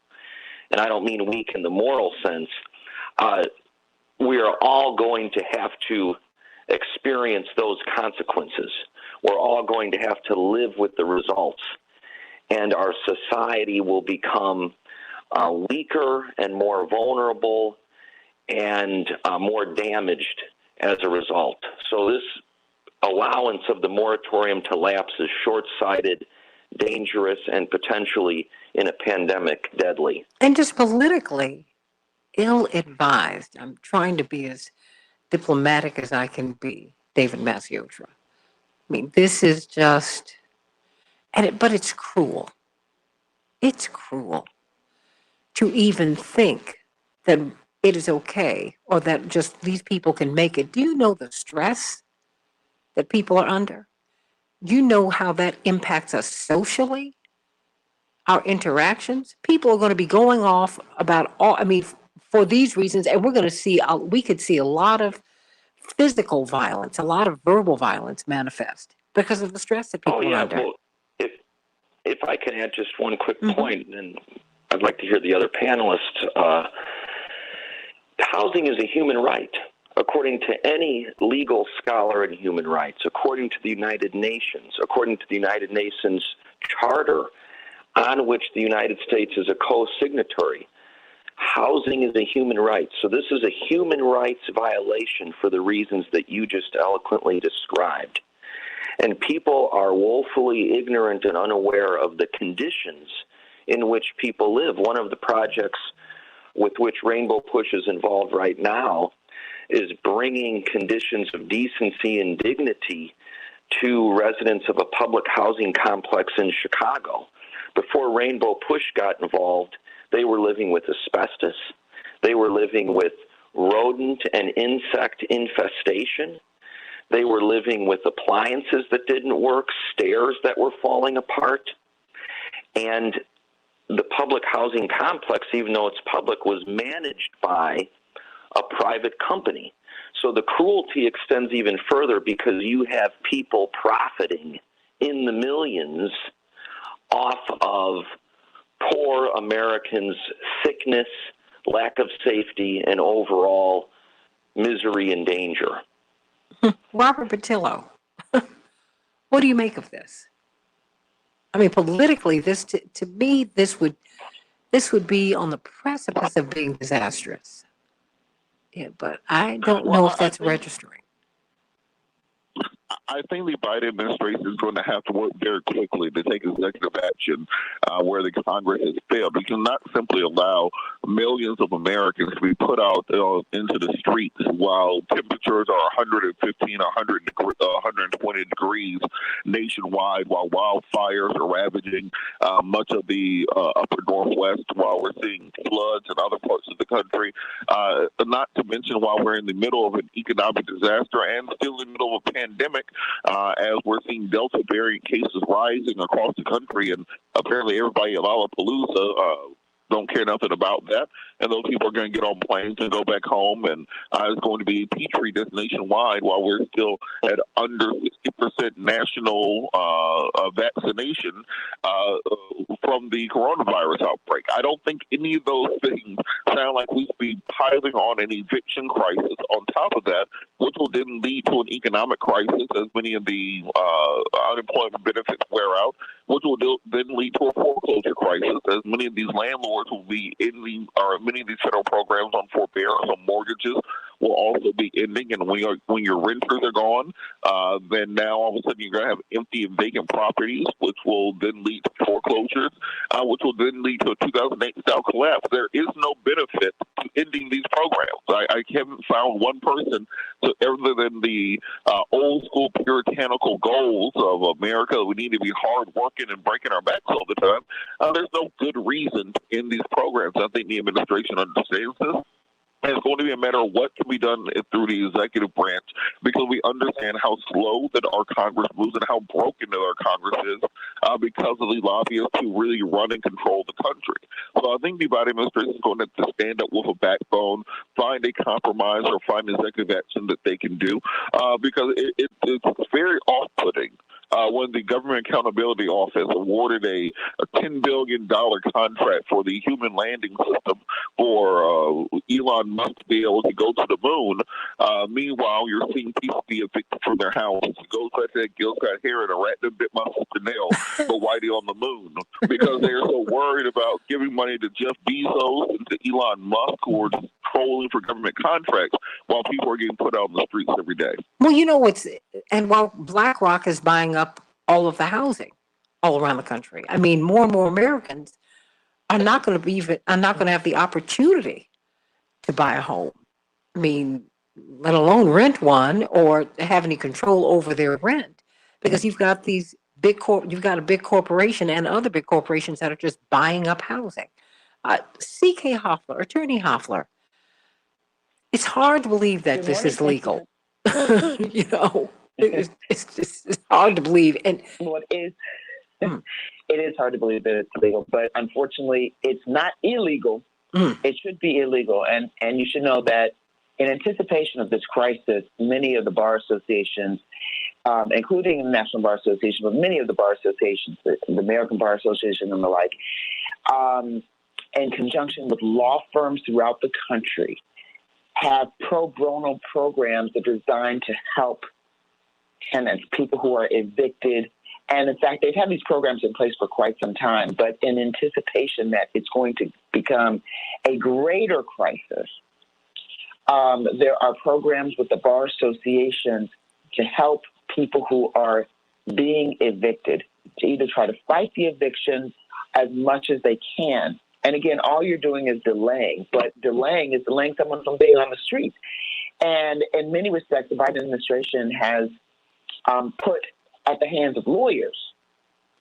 and I don't mean weak in the moral sense, we are all going to have to experience those consequences. We're all going to have to live with the results. And our society will become weaker and more vulnerable and more damaged as a result. So this allowance of the moratorium to lapse is short-sighted, dangerous, and potentially, in a pandemic, deadly. And just politically ill-advised. I'm trying to be as diplomatic as I can be, David Masiotra. I mean, this is just, but it's cruel. It's cruel to even think that it is okay or that just these people can make it. Do you know the stress that people are under? Do you know how that impacts us socially? Our interactions? People are going to be going off about for these reasons, and we're going to see, we could see a lot of physical violence, a lot of verbal violence manifest because of the stress that people are under. Well, if I can add just one quick point, and I'd like to hear the other panelists. Housing is a human right, according to any legal scholar in human rights, according to the United Nations, according to the United Nations Charter, on which the United States is a co-signatory. Housing is a human right. So this is a human rights violation for the reasons that you just eloquently described. And people are woefully ignorant and unaware of the conditions in which people live. One of the projects with which Rainbow Push is involved right now is bringing conditions of decency and dignity to residents of a public housing complex in Chicago. Before Rainbow Push got involved, they were living with asbestos. They were living with rodent and insect infestation. They were living with appliances that didn't work, stairs that were falling apart. And the public housing complex, even though it's public, was managed by a private company. So the cruelty extends even further because you have people profiting in the millions off of poor Americans' sickness, lack of safety, and overall misery and danger. Robert Patillo, what do you make of this? I mean, politically, this to me, this would be on the precipice of being disastrous. Yeah, but I don't know if that's registering. I think the Biden administration is going to have to work very quickly to take executive action where the Congress has failed. We cannot simply allow millions of Americans to be put out into the streets while temperatures are 115, 120 degrees nationwide, while wildfires are ravaging much of the upper Northwest, while we're seeing floods in other parts of the country. Not to mention while we're in the middle of an economic disaster and still in the middle of a pandemic, as we're seeing Delta variant cases rising across the country, and apparently everybody at Lollapalooza don't care nothing about that. And those people are going to get on planes and go back home, and it's going to be a petri dish nationwide while we're still at under 60% national vaccination from the coronavirus outbreak. I don't think any of those things sound like we should be piling on an eviction crisis on top of that, which will then lead to an economic crisis as many of the unemployment benefits wear out, which will then lead to a foreclosure crisis as many of these landlords will be ending, or many of these federal programs on forbearance on mortgages will also be ending. And when your renters are gone, then now all of a sudden you're going to have empty and vacant properties, which will then lead to foreclosures, which will then lead to a 2008 style collapse. There is no benefit to ending these programs. I haven't found one person, other than the old school puritanical goals of America, we need to be hard working and breaking our backs all the time. There's no good reason to end these programs. I think the administration understands this. And it's going to be a matter of what can be done through the executive branch, because we understand how slow that our Congress moves and how broken that our Congress is because of the lobbyists who really run and control the country. So I think the Biden administration is going to have to stand up with a backbone, find a compromise, or find executive action that they can do, because it's very off-putting. When the Government Accountability Office awarded a $10 billion contract for the human landing system for Elon Musk to be able to go to the moon, meanwhile, you're seeing people be evicted from their houses. It goes back to that Gil's got hair and a rat that bit my sister nail for Whitey on the moon, because they're so worried about giving money to Jeff Bezos and to Elon Musk, who are just trolling for government contracts, while people are getting put out on the streets every day. Well, and while BlackRock is buying up all of the housing all around the country, I mean, more and more Americans are not going to have the opportunity to buy a home. I mean, let alone rent one or have any control over their rent, because you've got a big corporation and other big corporations that are just buying up housing. C.K. Hoffler, Attorney Hoffler, it's hard to believe that this is legal. It's hard to believe. And it is hard to believe that it's legal, but unfortunately, it's not illegal. It should be illegal, and you should know that in anticipation of this crisis, many of the bar associations, including the National Bar Association, but many of the bar associations, the American Bar Association and the like, in conjunction with law firms throughout the country, have pro bono programs that are designed to help tenants, people who are evicted. And in fact, they've had these programs in place for quite some time, but in anticipation that it's going to become a greater crisis, there are programs with the bar associations to help people who are being evicted, to either try to fight the eviction as much as they can. And again, all you're doing is delaying, but delaying is delaying someone from being on the street. And in many respects, the Biden administration has put at the hands of lawyers,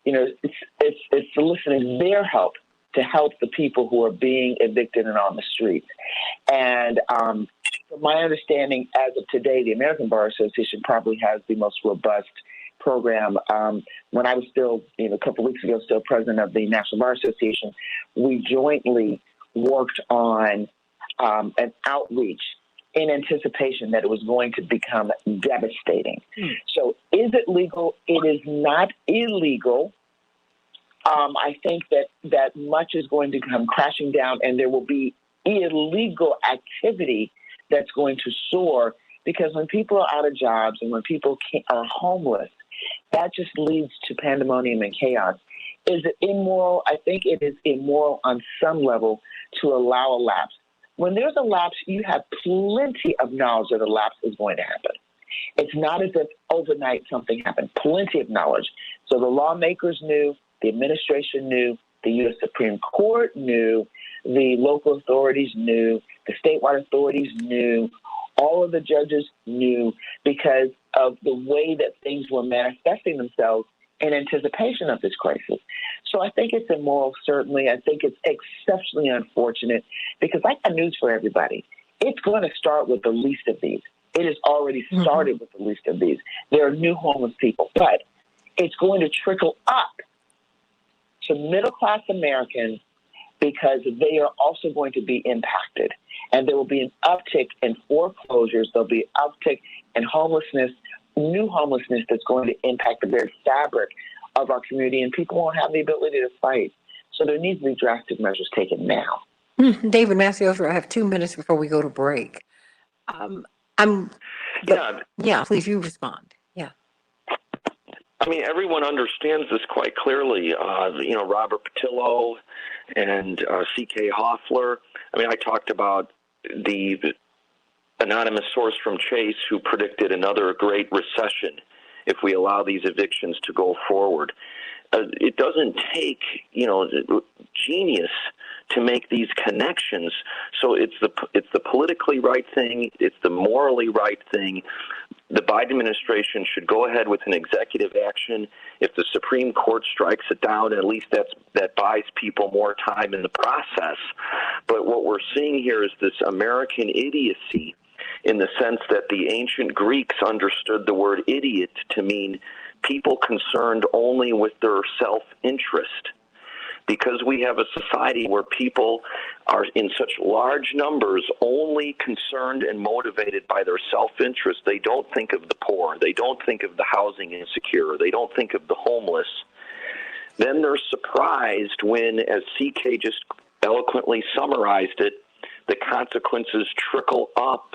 it's soliciting their help to help the people who are being evicted and on the streets. And from my understanding, as of today, the American Bar Association probably has the most robust program. When I was still, a couple of weeks ago, still president of the National Bar Association, we jointly worked on an outreach in anticipation that it was going to become devastating. So is it legal? It is not illegal I think that much is going to come crashing down, and there will be illegal activity that's going to soar, because when people are out of jobs and when people are homeless, that just leads to pandemonium and chaos. Is it immoral? I think it is immoral on some level to allow a lapse. When there's a lapse, you have plenty of knowledge that a lapse is going to happen. It's not as if overnight something happened. Plenty of knowledge. So the lawmakers knew, the administration knew, the U.S. Supreme Court knew, the local authorities knew, the statewide authorities knew, all of the judges knew, because of the way that things were manifesting themselves in anticipation of this crisis. So I think it's immoral, certainly. I think it's exceptionally unfortunate, because I got news for everybody. It's going to start with the least of these. It has already started with the least of these. There are new homeless people, but it's going to trickle up to middle-class Americans, because they are also going to be impacted. And there will be an uptick in foreclosures. There'll be an uptick in homelessness, new homelessness that's going to impact the very fabric of our community, and people won't have the ability to fight. So there needs to be drastic measures taken now. David Macios, I have 2 minutes before we go to break. Please, you respond. Yeah. I mean, everyone understands this quite clearly. Robert Patillo and C.K. Hoffler. I mean, I talked about the anonymous source from Chase who predicted another great recession if we allow these evictions to go forward. It doesn't take, genius to make these connections. So it's the politically right thing. It's the morally right thing. The Biden administration should go ahead with an executive action. If the Supreme Court strikes it down, at least that buys people more time in the process. But what we're seeing here is this American idiocy, in the sense that the ancient Greeks understood the word idiot to mean people concerned only with their self-interest. Because we have a society where people are in such large numbers only concerned and motivated by their self-interest, they don't think of the poor, they don't think of the housing insecure, they don't think of the homeless. Then they're surprised when, as CK just eloquently summarized it, the consequences trickle up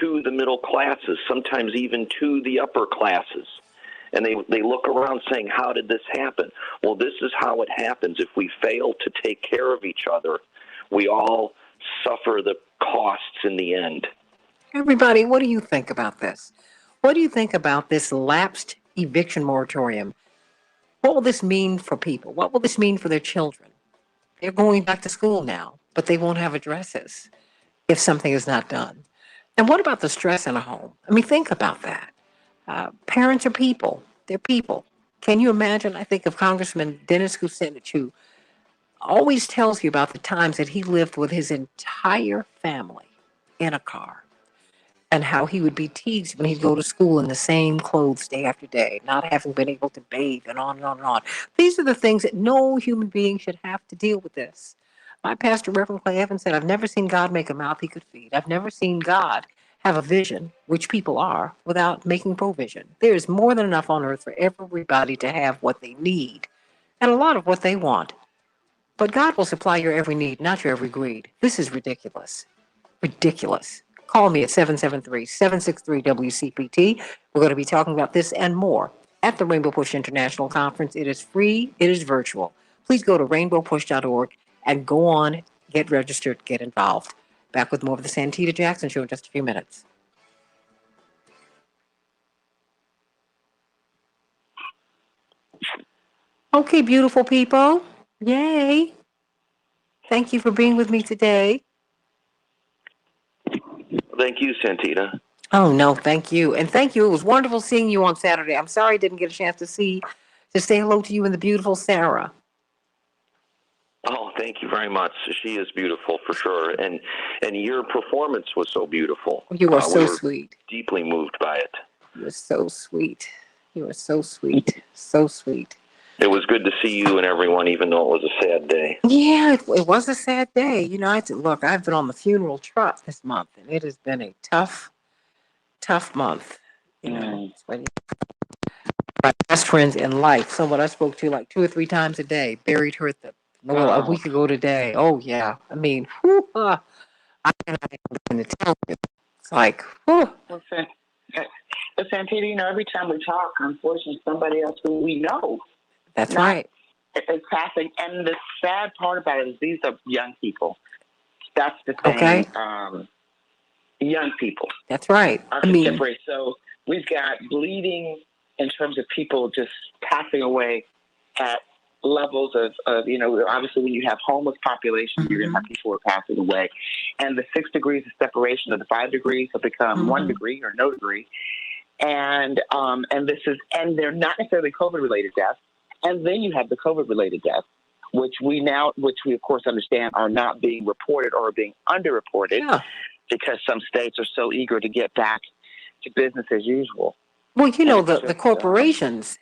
to the middle classes, sometimes even to the upper classes. And they look around saying, how did this happen? Well, this is how it happens. If we fail to take care of each other, we all suffer the costs in the end. Everybody, what do you think about this? What do you think about this lapsed eviction moratorium? What will this mean for people? What will this mean for their children? They're going back to school now, but they won't have addresses if something is not done. And what about the stress in a home? I mean, think about that. Parents are people. They're people. Can you imagine? I think of Congressman Dennis Kucinich, who always tells you about the times that he lived with his entire family in a car, and how he would be teased when he'd go to school in the same clothes day after day, not having been able to bathe, and on and on and on. These are the things that no human being should have to deal with this. My pastor, Reverend Clay Evans, said, I've never seen God make a mouth he could feed. I've never seen God have a vision, which people are, without making provision. There is more than enough on earth for everybody to have what they need, and a lot of what they want. But God will supply your every need, not your every greed. This is ridiculous. Ridiculous. Call me at 773-763-WCPT. We're going to be talking about this and more at the Rainbow Push International Conference. It is free. It is virtual. Please go to rainbowpush.org and go on, get registered, get involved. Back with more of the Santita Jackson Show in just a few minutes. Okay, beautiful people. Yay. Thank you for being with me today. Thank you, Santita. Oh, no, thank you. And thank you. It was wonderful seeing you on Saturday. I'm sorry I didn't get a chance to say hello to you and the beautiful Sarah. Oh, thank you very much. She is beautiful for sure. And your performance was so beautiful. You are so we were sweet. Deeply moved by it. You are so sweet. You are so sweet. So sweet. It was good to see you and everyone, even though it was a sad day. Yeah, it was a sad day. You know, look, I've been on the funeral trot this month, and it has been a tough month. You know, my best friends in life, someone I spoke to like 2 or 3 times a day, buried her at a week ago today. Oh, yeah. I mean, I cannot even begin to tell you. It's like, whew. Well, Santita, every time we talk, unfortunately, somebody else who we know. That's right. It's passing. And the sad part about it is these are young people. That's the thing. Okay. Young people. That's right. Our contemporaries. So we've got bleeding in terms of people just passing away at levels of obviously when you have homeless population, you're going to have people who are passing away. And the 6 degrees of separation of the 5 degrees have become 1 degree or no degree. And they're not necessarily COVID-related deaths. And then you have the COVID-related deaths, which we of course understand are not being reported or are being underreported because some states are so eager to get back to business as usual. Well, the corporations.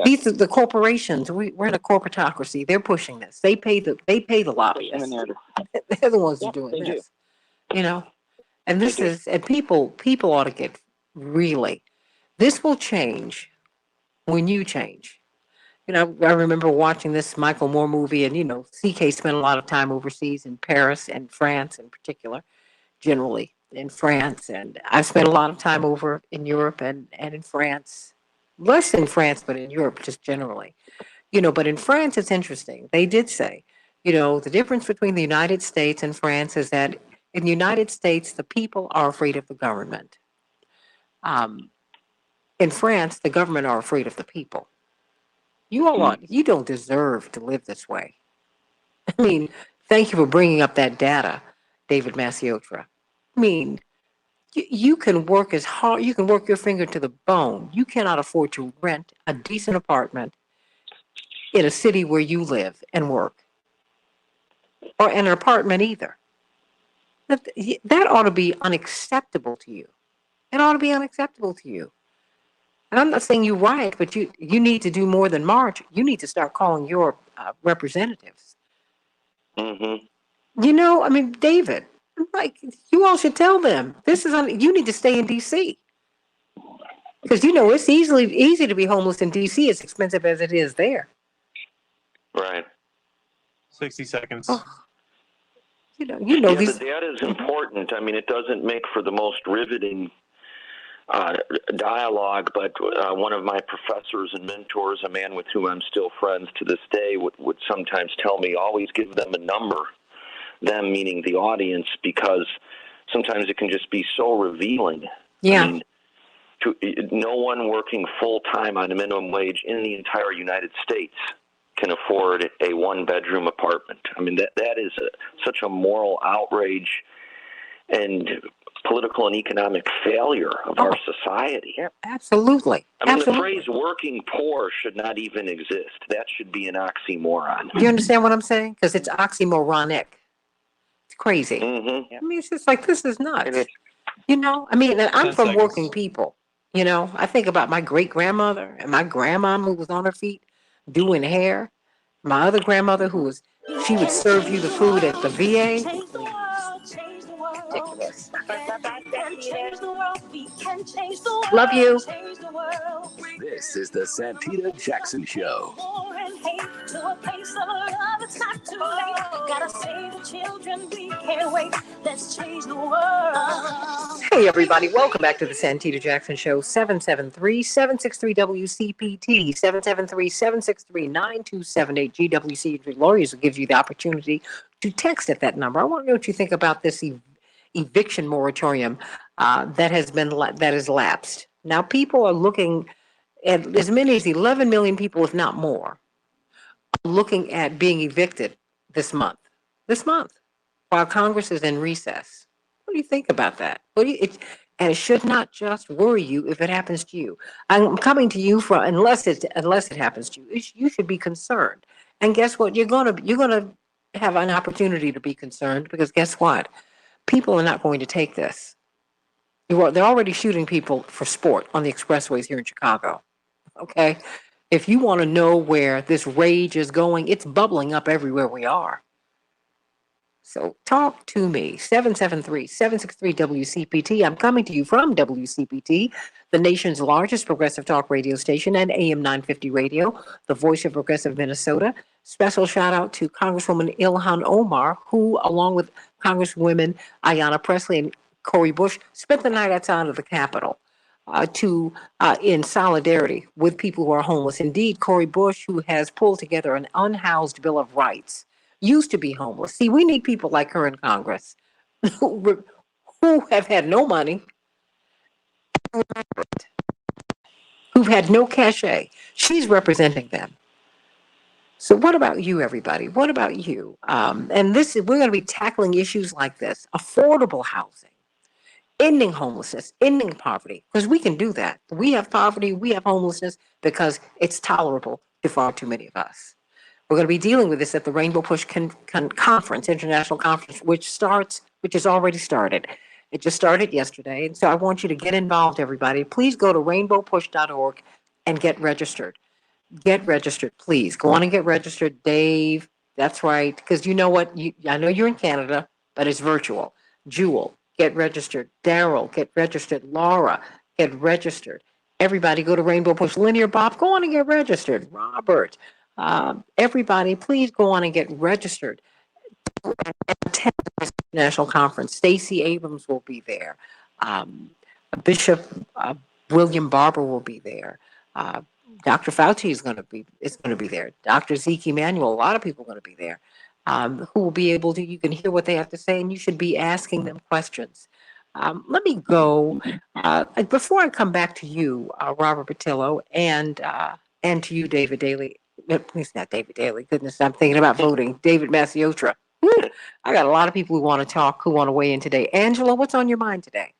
These are the corporations. We're in a corporatocracy. They're pushing this. They pay the lobbyists. They're the ones who are doing this. And this is, and people ought to get really, this will change when you change. I remember watching this Michael Moore movie, and CK spent a lot of time overseas in Paris and France in particular, generally in France, and I've spent a lot of time over in Europe and in France, less in France, but in Europe just generally. But in France, it's interesting. They did say, the difference between the United States and France is that in the United States, the people are afraid of the government. In France, the government are afraid of the people. You don't deserve to live this way. I mean, thank you for bringing up that data, David Masiotra. I mean, you can work as hard, you can work your finger to the bone. You cannot afford to rent a decent apartment in a city where you live and work, or in an apartment either. That ought to be unacceptable to you. It ought to be unacceptable to you. And I'm not saying you riot, but you need to do more than march. You need to start calling your representatives. I mean, David, like, you all should tell them you need to stay in D.C. Because it's easy to be homeless in D.C. as expensive as it is there. Right. 60 seconds. Oh. The data is important. I mean, it doesn't make for the most riveting dialogue, but one of my professors and mentors, a man with whom I'm still friends to this day, would sometimes tell me, always give them a number, them meaning the audience, because sometimes it can just be so revealing. Yeah. I mean, no one working full-time on a minimum wage in the entire United States can afford a 1-bedroom apartment. I mean, that is such a moral outrage and political and economic failure of our society. Yeah, absolutely. I mean, the phrase working poor should not even exist. That should be an oxymoron. You understand what I'm saying? Because it's oxymoronic. It's crazy. Mm-hmm. I mean, it's just like, this is nuts. I mean, I'm from working people. I think about my great-grandmother and my grandma who was on her feet doing hair. My other grandmother she would serve you the food at the VA. Ridiculous. Love you. This is the Santita Jackson Show. Hey, everybody. Welcome back to the Santita Jackson Show. 773-763-WCPT. 773-763-9278. GWC Lawyers will give you the opportunity to text at that number. I want to know what you think about this eviction moratorium that has lapsed. Now, people are looking at as many as 11 million people, if not more, are looking at being evicted this month, while Congress is in recess. What do you think about that? And it should not just worry you if it happens to you. I'm coming to you unless it happens to you. You should be concerned. And guess what? You're gonna have an opportunity to be concerned, because guess what? People are not going to take this. They're already shooting people for sport on the expressways here in Chicago. Okay? If you want to know where this rage is going, it's bubbling up everywhere we are. So talk to me, 773-763-WCPT. I'm coming to you from WCPT, the nation's largest progressive talk radio station and AM 950 radio, the voice of progressive Minnesota. Special shout out to Congresswoman Ilhan Omar, who, along with Congresswomen Ayanna Pressley and Cori Bush, spent the night outside of the Capitol in solidarity with people who are homeless. Indeed, Cori Bush, who has pulled together an unhoused Bill of Rights, used to be homeless. See, we need people like her in Congress who have had no money, who've had no cachet. She's representing them. So what about you, everybody? What about you? And we're going to be tackling issues like this: affordable housing, ending homelessness, ending poverty, because we can do that. We have poverty, we have homelessness because it's tolerable to far too many of us. We're going to be dealing with this at the Rainbow Push Conference, International Conference, which has already started. It just started yesterday. And so I want you to get involved, everybody. Please go to rainbowpush.org and get registered. Get registered, please. Go on and get registered. Dave, that's right. Because you know what? I know you're in Canada, but it's virtual. Jewel, get registered. Daryl, get registered. Laura, get registered. Everybody go to Rainbow Push. Linear Bob, go on and get registered. Robert, everybody, please go on and get registered. Attend the national conference. Stacey Abrams will be there. Bishop William Barber will be there. Dr. Fauci is going to be there. Dr. Zeke Emanuel, a lot of people are going to be there, who will be able to, you can hear what they have to say, and you should be asking them questions. Let me go, before I come back to you, Robert Patillo, and to you, David Daly. Please, not David Daly. Goodness, I'm thinking about voting. David Masiotra. I got a lot of people who want to talk, who want to weigh in today. Angela, what's on your mind today?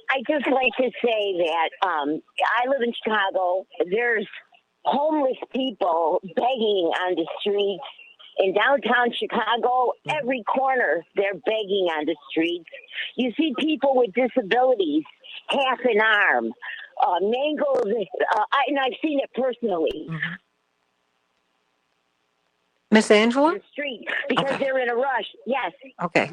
I just like to say that I live in Chicago. There's homeless people begging on the streets in downtown Chicago. Every corner, they're begging on the streets. You see people with disabilities, half an arm, mangled, and I've seen it personally. Mm-hmm. Miss Angela? The street, because they're in a rush. Yes. Okay.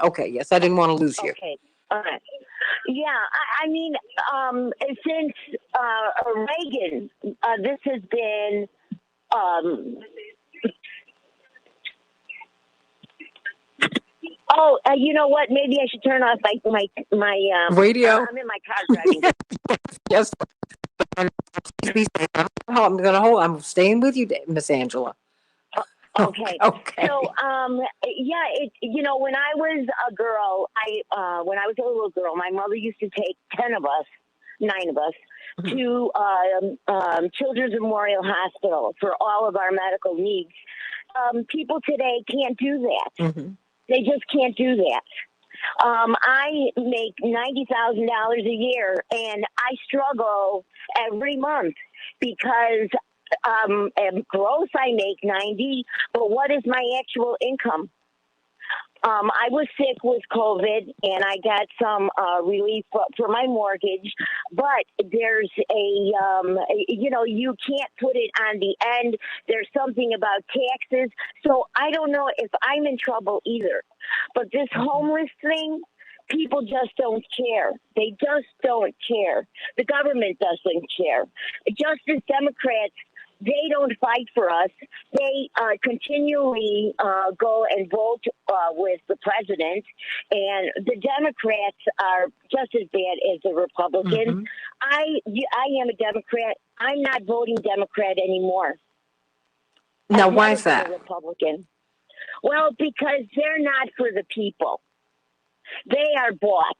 Okay. Yes, I didn't want to lose you. Okay. All right. Yeah, I mean, since Reagan, this has been. You know what? Maybe I should turn off my radio. I'm in my car driving. Yes. I'm staying with you, Miss Angela. Okay. Okay. So, when I was a girl, when I was a little girl, my mother used to take 9 of us, to Children's Memorial Hospital for all of our medical needs. People today can't do that. Mm-hmm. They just can't do that. I make $90,000 a year, and I struggle every month because gross I make 90, but what is my actual income? I was sick with COVID, and I got some relief for my mortgage, but there's you can't put it on the end. There's something about taxes, so I don't know if I'm in trouble either. But this homeless thing, people just don't care. They just don't care. The government doesn't care. Just as Democrats, they don't fight for us. They continually go and vote with the president, and the Democrats are just as bad as the Republicans. Mm-hmm. I am a Democrat. I'm not voting Democrat anymore. Now, why is that? Republican. Well, because they're not for the people. They are bought.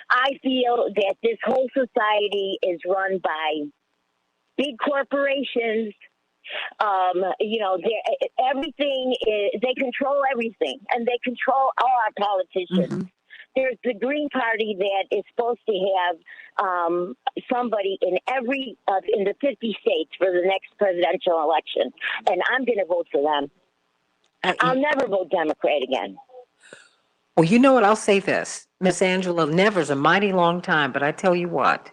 I feel that this whole society is run by big corporations. Everything they control everything, and they control all our politicians. Mm-hmm. There's the Green Party that is supposed to have somebody in in the 50 states for the next presidential election, and I'm going to vote for them. I'll never vote Democrat again. Well, you know what? I'll say this, Miss Angela. Never's a mighty long time, but I tell you what,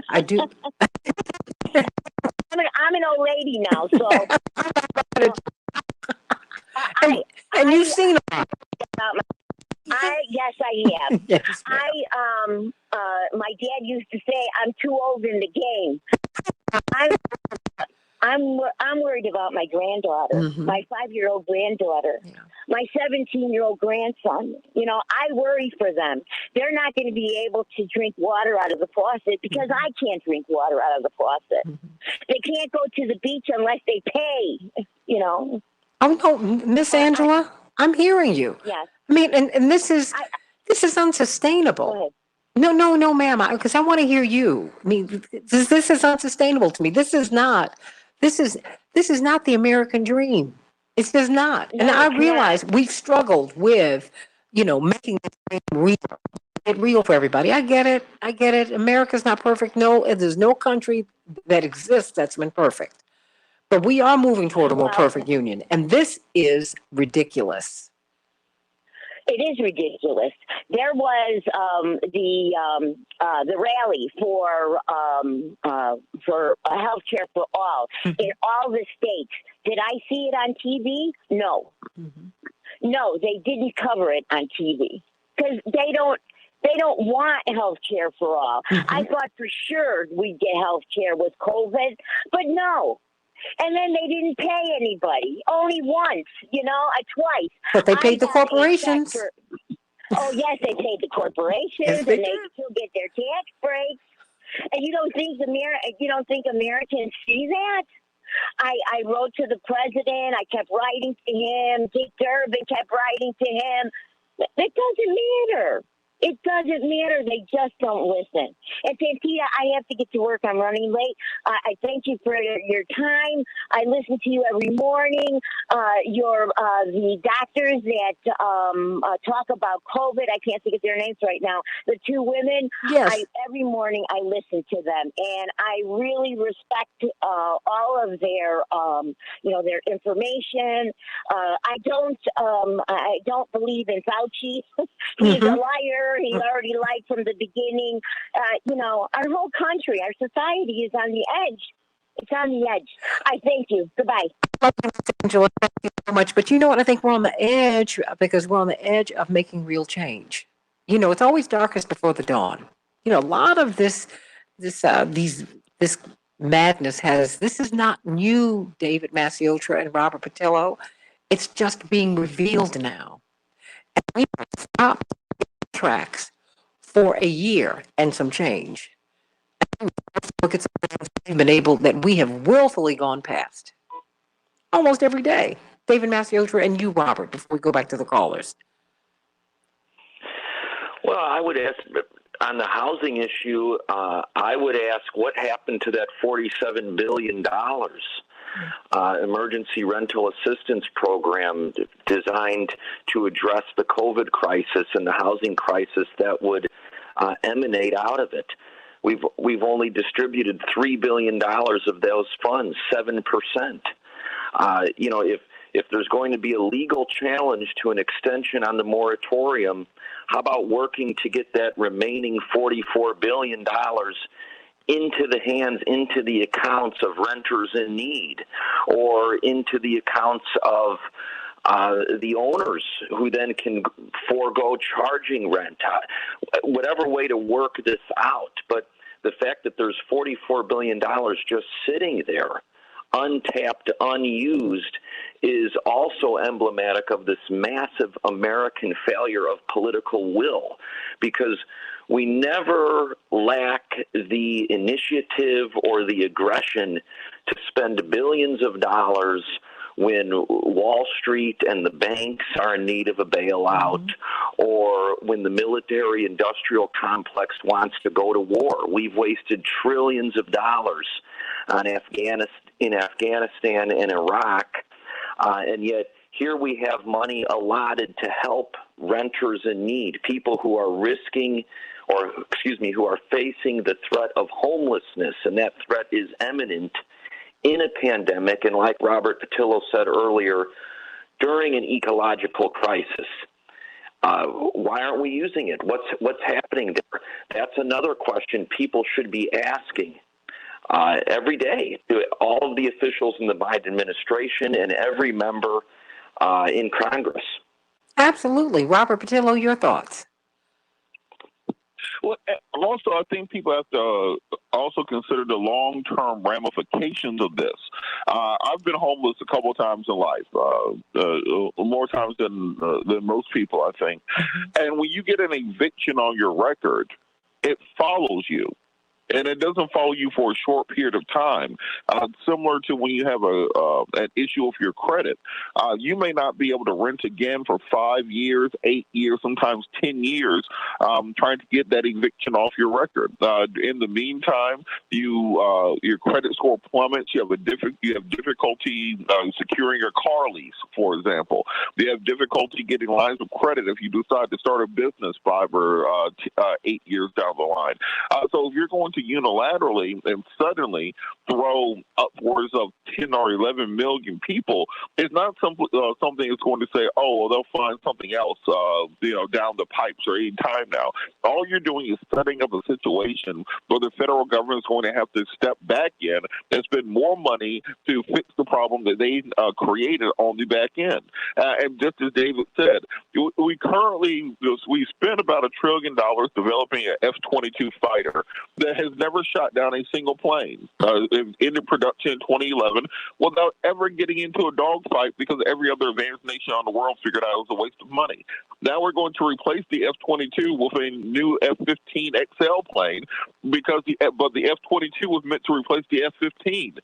I do. I'm an old lady now, so And you've seen them. Yes, I have. Yes, ma'am. My dad used to say, "I'm too old in the game." I'm worried about my granddaughter, my 5-year-old granddaughter, my 17-year-old grandson. You know, I worry for them. They're not going to be able to drink water out of the faucet because I can't drink water out of the faucet. They can't go to the beach unless they pay. You know. Oh no, Miss Angela, I'm hearing you. Yes. I mean, and this is unsustainable. No, ma'am, because I want to hear you. I mean, this is unsustainable to me. This is not the American dream. It's just not. And I realize we've struggled with, making this dream real for everybody. I get it. America's not perfect. No, and there's no country that exists that's been perfect. But we are moving toward a more perfect union, and this is ridiculous. It is ridiculous. There was the rally for health care for all in all the states. Did I see it on TV? No. No, they didn't cover it on TV because they don't want health care for all. I thought for sure we'd get health care with COVID, but no. And then they didn't pay anybody, only once, twice. But they paid the corporations. Oh, yes, they paid the corporations, and they still get their tax breaks. And you don't think Americans see that? I wrote to the president. I kept writing to him. Dick Durbin kept writing to him. It doesn't matter. It doesn't matter. They just don't listen. And Santita, I have to get to work. I'm running late. I thank you for your time. I listen to you every morning. The doctors that talk about COVID, I can't think of their names right now. The two women. Yes. Every morning I listen to them, and I really respect all of their their information. I don't believe in Fauci. He's a liar. He already lied from the beginning. Our whole country, our society is on the edge. It's on the edge. I thank you. Goodbye. Angela, thank you so much. But you know what? I think we're on the edge because we're on the edge of making real change. It's always darkest before the dawn. A lot of this madness this is not new, David Masiotra and Robert Patillo. It's just being revealed now. And we stop tracks for a year and some change. Look at something that we have willfully gone past almost every day. David Masiotra and you, Robert, before we go back to the callers. Well, I would ask on the housing issue, I would ask what happened to that $47 billion emergency rental assistance program designed to address the COVID crisis and the housing crisis that would emanate out of it. We've only distributed $3 billion of those funds, 7%. If there's going to be a legal challenge to an extension on the moratorium, how about working to get that remaining $44 billion into the accounts of renters in need, or into the accounts of the owners who then can forego charging rent, whatever way to work this out. But the fact that there's $44 billion just sitting there, untapped, unused, is also emblematic of this massive American failure of political will, because we never lack the initiative or the aggression to spend billions of dollars when Wall Street and the banks are in need of a bailout, or when the military-industrial complex wants to go to war. We've wasted trillions of dollars on in Afghanistan and Iraq, and yet here we have money allotted to help renters in need, people who are who are facing the threat of homelessness, and that threat is imminent in a pandemic, and like Robert Patillo said earlier, during an ecological crisis. Why aren't we using it? What's happening there? That's another question people should be asking every day to all of the officials in the Biden administration and every member in Congress. Absolutely. Robert Patillo, your thoughts? Well, also, I think people have to also consider the long-term ramifications of this. I've been homeless a couple of times in life, more times than most people, I think. And when you get an eviction on your record, it follows you. And it doesn't follow you for a short period of time. Similar to when you have an issue with your credit, you may not be able to rent again for 5 years, 8 years, sometimes 10 years, trying to get that eviction off your record. In the meantime, your credit score plummets. You have difficulty securing your car lease, for example. You have difficulty getting lines of credit if you decide to start a business 5 or 8 years down the line. So if you're going to unilaterally and suddenly throw upwards of 10 or 11 million people, it's not something that's going to say, oh, well, they'll find something else, down the pipes or any time now. All you're doing is setting up a situation where the federal government is going to have to step back in and spend more money to fix the problem that they created on the back end. And just as David said, we spend about $1 trillion developing an F-22 fighter that has never shot down a single plane. It ended production in 2011 without ever getting into a dogfight because every other advanced nation on the world figured out it was a waste of money. Now we're going to replace the F-22 with a new F-15 XL plane but the F-22 was meant to replace the F-15.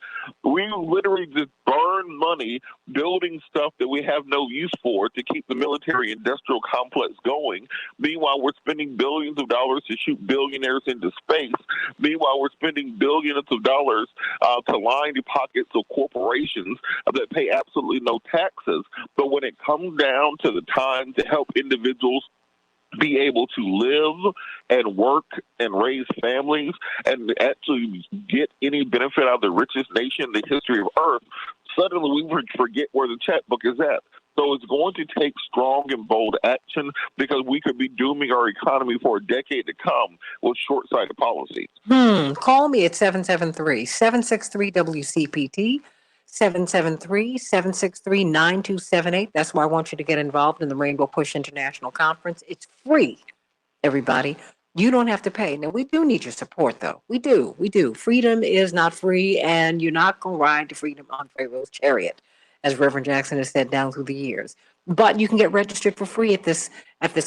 We literally just burn money building stuff that we have no use for to keep the military-industrial complex going. Meanwhile, we're spending billions of dollars to shoot billionaires into space. Meanwhile, we're spending billions of dollars to line the pockets of corporations that pay absolutely no taxes. But when it comes down to the time to help individuals be able to live and work and raise families and actually get any benefit out of the richest nation in the history of Earth, suddenly we forget where the checkbook is at. So it's going to take strong and bold action because we could be dooming our economy for a decade to come with short-sighted policies. Call me at 773-763-WCPT, 773-763-9278. That's why I want you to get involved in the Rainbow Push International Conference. It's free, everybody. You don't have to pay. Now, we do need your support, though. We do. Freedom is not free, and you're not going to ride to freedom on Pharaoh's chariot, as Reverend Jackson has said down through the years. But you can get registered for free at this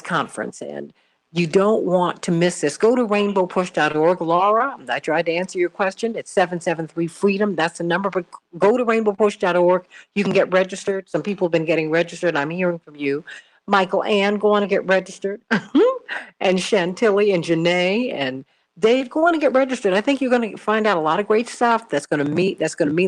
conference, and you don't want to miss this. Go to rainbowpush.org. Laura, I tried to answer your question. It's 773-FREEDOM. That's the number, but go to rainbowpush.org. You can get registered. Some people have been getting registered. I'm hearing from you. Michael Ann, go on and get registered. And Chantilly and Janae and Dave, go on and get registered. I think you're going to find out a lot of great stuff that's going to mean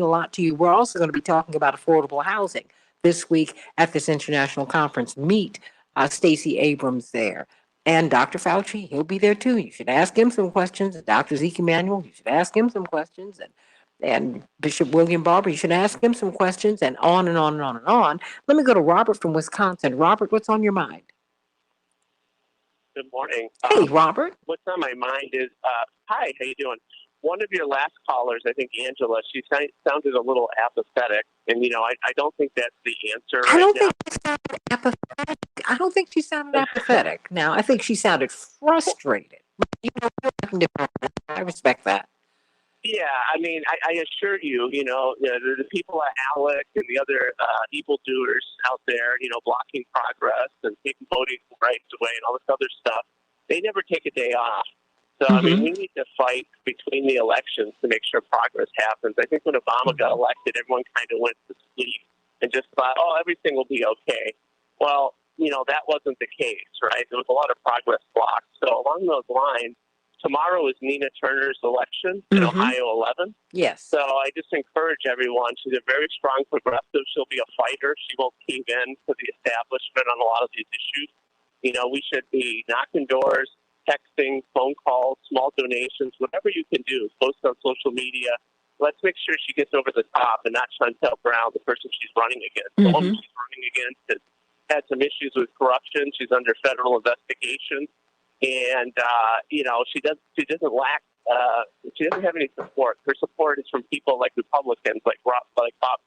a lot to you. We're also going to be talking about affordable housing this week at this international conference. Meet Stacey Abrams there. And Dr. Fauci, he'll be there too. You should ask him some questions. Dr. Zeke Emanuel, you should ask him some questions. And Bishop William Barber, you should ask him some questions, and on and on and on and on. Let me go to Robert from Wisconsin. Robert, what's on your mind? Good morning. Hey, Robert. What's on my mind is, hi, how you doing? One of your last callers, I think Angela, she sounded a little apathetic, and I don't think that's the answer I don't think she sounded apathetic. I don't think she sounded apathetic. Now, I think she sounded frustrated. I respect that. Yeah, I mean, I assure you, the people at ALEC and the other evildoers out there, blocking progress and taking voting rights away and all this other stuff, they never take a day off. So, I mean, we need to fight between the elections to make sure progress happens. I think when Obama got elected, everyone kind of went to sleep and just thought, oh, everything will be okay. Well, that wasn't the case, right? There was a lot of progress blocked. So along those lines, tomorrow is Nina Turner's election in Ohio 11. Yes. So I just encourage everyone. She's a very strong progressive. She'll be a fighter. She won't cave in to the establishment on a lot of these issues. We should be knocking doors, texting, phone calls, small donations, whatever you can do. Post on social media. Let's make sure she gets over the top and not Chantel Brown, the person she's running against. The woman she's running against has had some issues with corruption. She's under federal investigation. And, she doesn't have any support. Her support is from people like Republicans, like Bob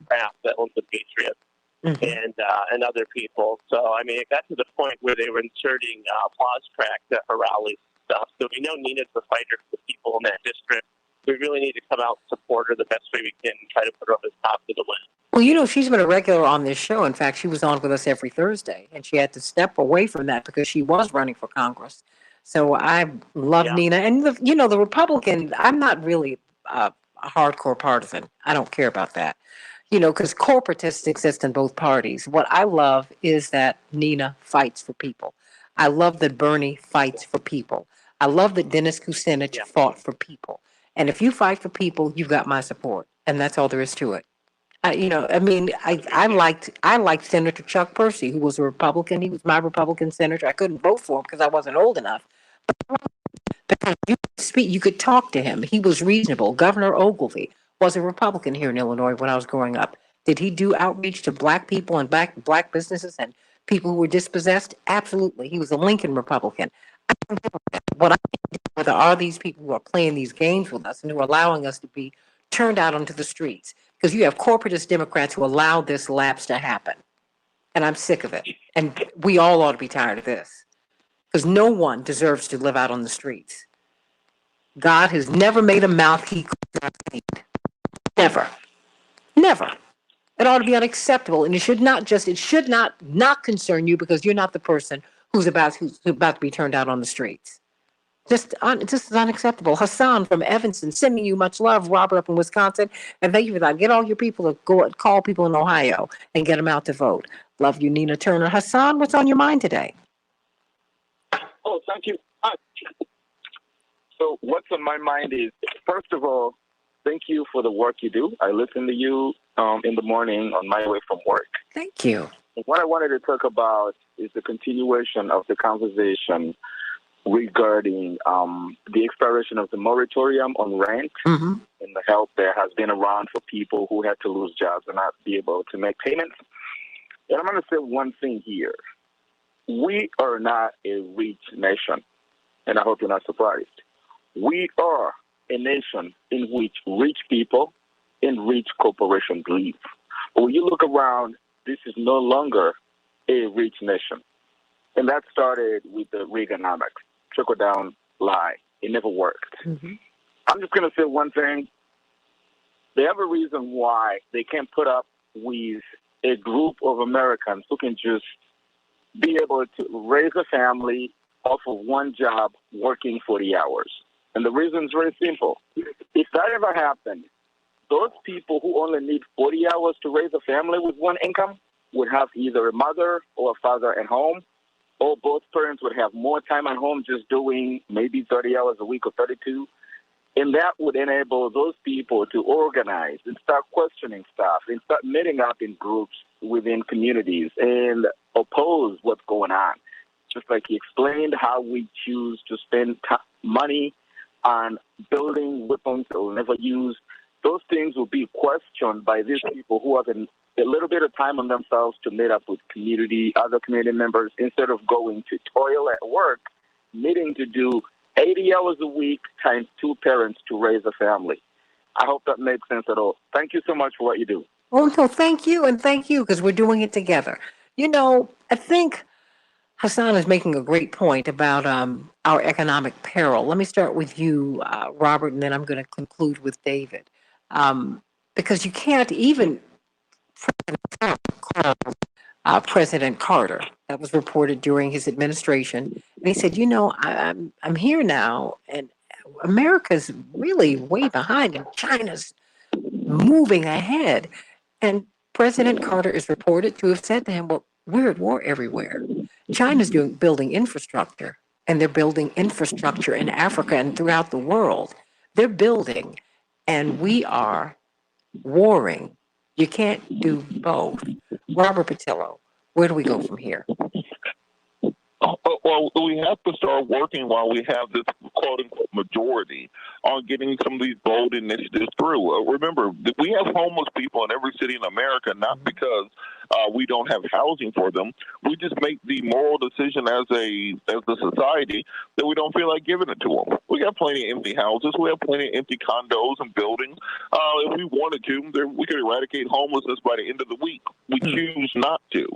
Kraft that owns the Patriots. and other people. So, I mean, it got to the point where they were inserting applause tracks at her rallies and stuff. So we know Nina's the fighter for the people in that district. We really need to come out and support her the best way we can and try to put her up as top to the win. Well, you know, she's been a regular on this show. In fact, she was on with us every Thursday, and she had to step away from that because she was running for Congress. So I love Nina. And, the Republican, I'm not really a hardcore partisan. I don't care about that, because corporatists exist in both parties. What I love is that Nina fights for people. I love that Bernie fights for people. I love that Dennis Kucinich fought for people. And if you fight for people, you've got my support. And that's all there is to it. I liked Senator Chuck Percy, who was a Republican. He was my Republican senator. I couldn't vote for him because I wasn't old enough. Because you could talk to him. He was reasonable. Governor Ogilvy was a Republican here in Illinois when I was growing up. Did he do outreach to black people and black businesses and people who were dispossessed? Absolutely. He was a Lincoln Republican. What I think with are these people who are playing these games with us and who are allowing us to be turned out onto the streets? Because you have corporatist Democrats who allow this lapse to happen. And I'm sick of it. And we all ought to be tired of this. Because no one deserves to live out on the streets. God has never made a mouth he could not feed. Never. Never. It ought to be unacceptable. And it should not concern you because you're not the person who's about to be turned out on the streets. Just is unacceptable. Hassan from Evanston, sending you much love. Robert up in Wisconsin, and thank you for that. Get all your people to go call people in Ohio and get them out to vote. Love you, Nina Turner. Hassan, what's on your mind today? Oh, thank you. So what's on my mind is, first of all, thank you for the work you do. I listen to you in the morning on my way from work. Thank you. What I wanted to talk about is the continuation of the conversation regarding the expiration of the moratorium on rent and the help that has been around for people who had to lose jobs and not be able to make payments. And I'm going to say one thing here. We are not a rich nation, and I hope you're not surprised. We are a nation in which rich people and rich corporations live. But when you look around, this is no longer a rich nation. And that started with the Reaganomics, trickle-down lie. It never worked. I'm just going to say one thing. They have a reason why they can't put up with a group of Americans who can just be able to raise a family off of one job working 40 hours. And the reason is very simple. If that ever happened, those people who only need 40 hours to raise a family with one income would have either a mother or a father at home, or both parents would have more time at home just doing maybe 30 hours a week or 32. And that would enable those people to organize and start questioning stuff and start meeting up in groups within communities and oppose what's going on. Just like he explained how we choose to spend money on building weapons that we'll never use. Those things will be questioned by these people who have a little bit of time on themselves to meet up with other community members, instead of going to toil at work, needing to do 80 hours a week times 2 parents to raise a family. I hope that makes sense at all. Thank you so much for what you do. Oh, no, thank you. And thank you, because we're doing it together. I think Hassan is making a great point about our economic peril. Let me start with you, Robert, and then I'm going to conclude with David. Because you can't even President Carter. That was reported during his administration. And he said, I'm here now, and America's really way behind, and China's moving ahead. And President Carter is reported to have said to him, well, we're at war everywhere. China's building infrastructure, and they're building infrastructure in Africa and throughout the world. They're building, and we are warring. You can't do both. Robert Patillo, where do we go from here? Well, we have to start working while we have this quote-unquote majority on getting some of these bold initiatives through. Remember, we have homeless people in every city in America, not because we don't have housing for them. We just make the moral decision as a society that we don't feel like giving it to them. We got plenty of empty houses. We have plenty of empty condos and buildings. If we wanted to, we could eradicate homelessness by the end of the week. We choose not to.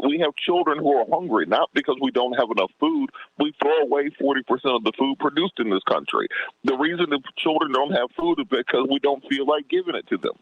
We have children who are hungry, not because we don't have enough food. We throw away 40% of the food produced in this country. The reason the children don't have food is because we don't feel like giving it to them.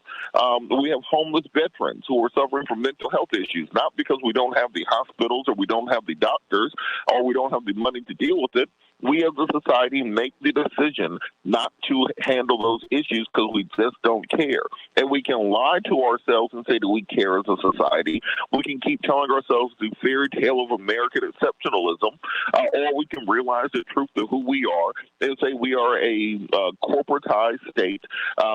We have homeless veterans who are suffering from mental health issues, not because we don't have the hospitals or we don't have the doctors or we don't have the money to deal with it. We as a society make the decision not to handle those issues because we just don't care. And we can lie to ourselves and say that we care as a society. We can keep telling ourselves the fairy tale of American exceptionalism, or we can realize the truth of who we are and say we are a corporatized state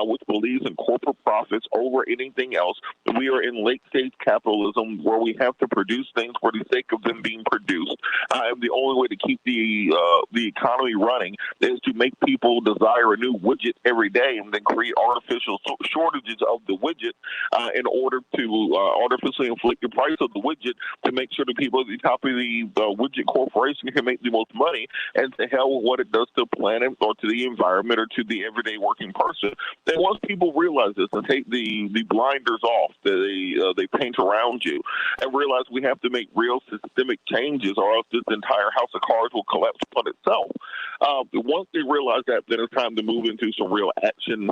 which believes in corporate profits over anything else. We are in late-stage capitalism where we have to produce things for the sake of them being produced. And the only way to keep the economy running is to make people desire a new widget every day and then create artificial shortages of the widget in order to artificially inflate the price of the widget to make sure the people at the top of the widget corporation can make the most money, and to hell with what it does to the planet or to the environment or to the everyday working person. And once people realize this and take the blinders off that they paint around you and realize we have to make real systemic changes or else this entire house of cards will collapse upon itself. Once they realize that, then it's time to move into some real action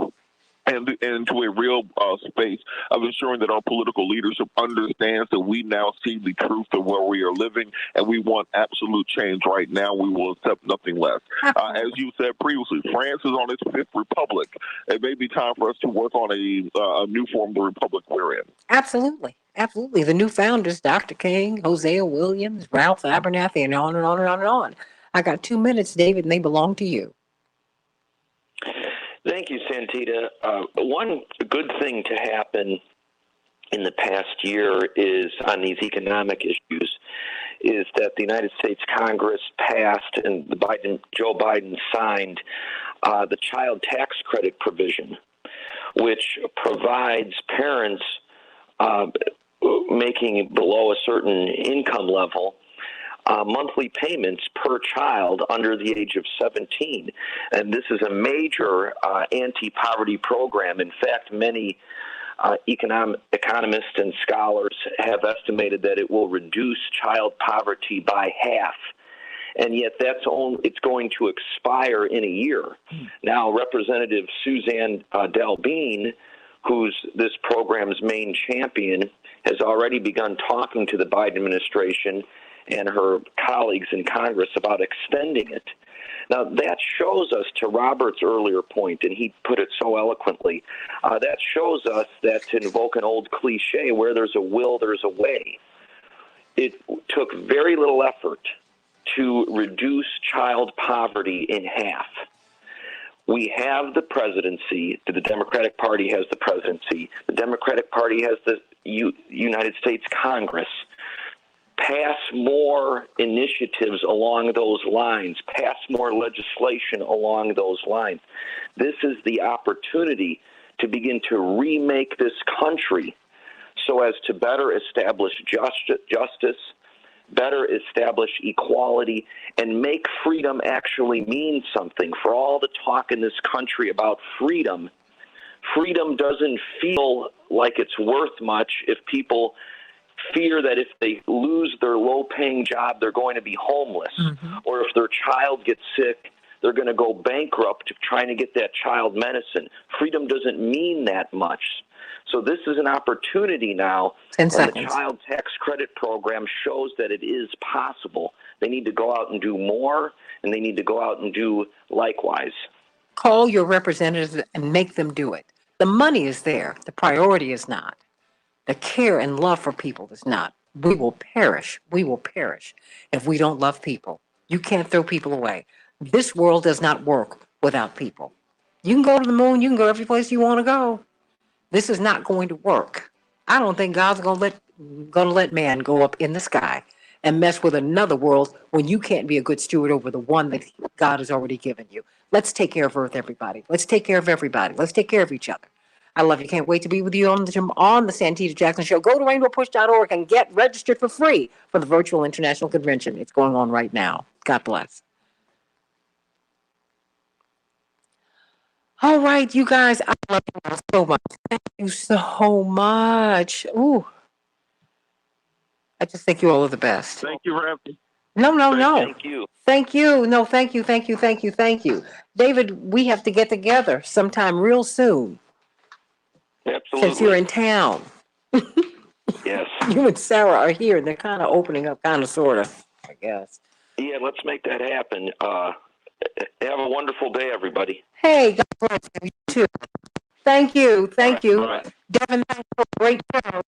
and into a real space of ensuring that our political leadership understands that we now see the truth of where we are living and we want absolute change right now. We will accept nothing less. As you said previously, France is on its fifth republic. It may be time for us to work on a new form of the republic we're in. Absolutely. Absolutely. The new founders, Dr. King, Hosea Williams, Ralph Abernathy, and on and on and on and on. I got 2 minutes, David, and they belong to you. Thank you, Santita. One good thing to happen in the past year is on these economic issues is that the United States Congress passed and Joe Biden signed the child tax credit provision, which provides parents making below a certain income level monthly payments per child under the age of 17. And this is a major anti-poverty program. In fact, many economists and scholars have estimated that it will reduce child poverty by half. And yet it's going to expire in a year. Now, Representative Suzanne Delbene, who's this program's main champion, has already begun talking to the Biden administration and her colleagues in Congress about extending it. Now, that shows us, to Robert's earlier point, and he put it so eloquently, that shows us that, to invoke an old cliche, where there's a will, there's a way. It took very little effort to reduce child poverty in half. We have the presidency. The Democratic Party has the presidency. The Democratic Party has the United States Congress. Pass more initiatives along those lines, pass more legislation along those lines. This is the opportunity to begin to remake this country so as to better establish justice, better establish equality, and make freedom actually mean something. For all the talk in this country about freedom, freedom doesn't feel like it's worth much if people fear that if they lose their low-paying job, they're going to be homeless, or if their child gets sick, they're going to go bankrupt trying to get that child medicine. Freedom doesn't mean that much. So this is an opportunity now, and the child tax credit program shows that it is possible. They need to go out and do more, and they need to go out and do likewise. Call your representatives and make them do it. The money is there. The priority is not. The care and love for people is not. We will perish. We will perish if we don't love people. You can't throw people away. This world does not work without people. You can go to the moon. You can go every place you want to go. This is not going to work. I don't think God's going to let man go up in the sky and mess with another world when you can't be a good steward over the one that God has already given you. Let's take care of Earth, everybody. Let's take care of everybody. Let's take care of each other. I love you. Can't wait to be with you on the Santita Jackson Show. Go to rainbowpush.org and get registered for free for the virtual international convention. It's going on right now. God bless. All right, you guys, I love you all so much. Thank you so much. Ooh, I just think you all are the best. Thank you, Ramsey. No. Thank you. Thank you. No, thank you. David, we have to get together sometime real soon. Absolutely. Since you're in town. Yes. You and Sarah are here. They're kind of opening up, kind of, sort of, I guess. Yeah, let's make that happen. Have a wonderful day, everybody. Hey, God bless you too. Thank you. All right. Devin, thanks for a great show.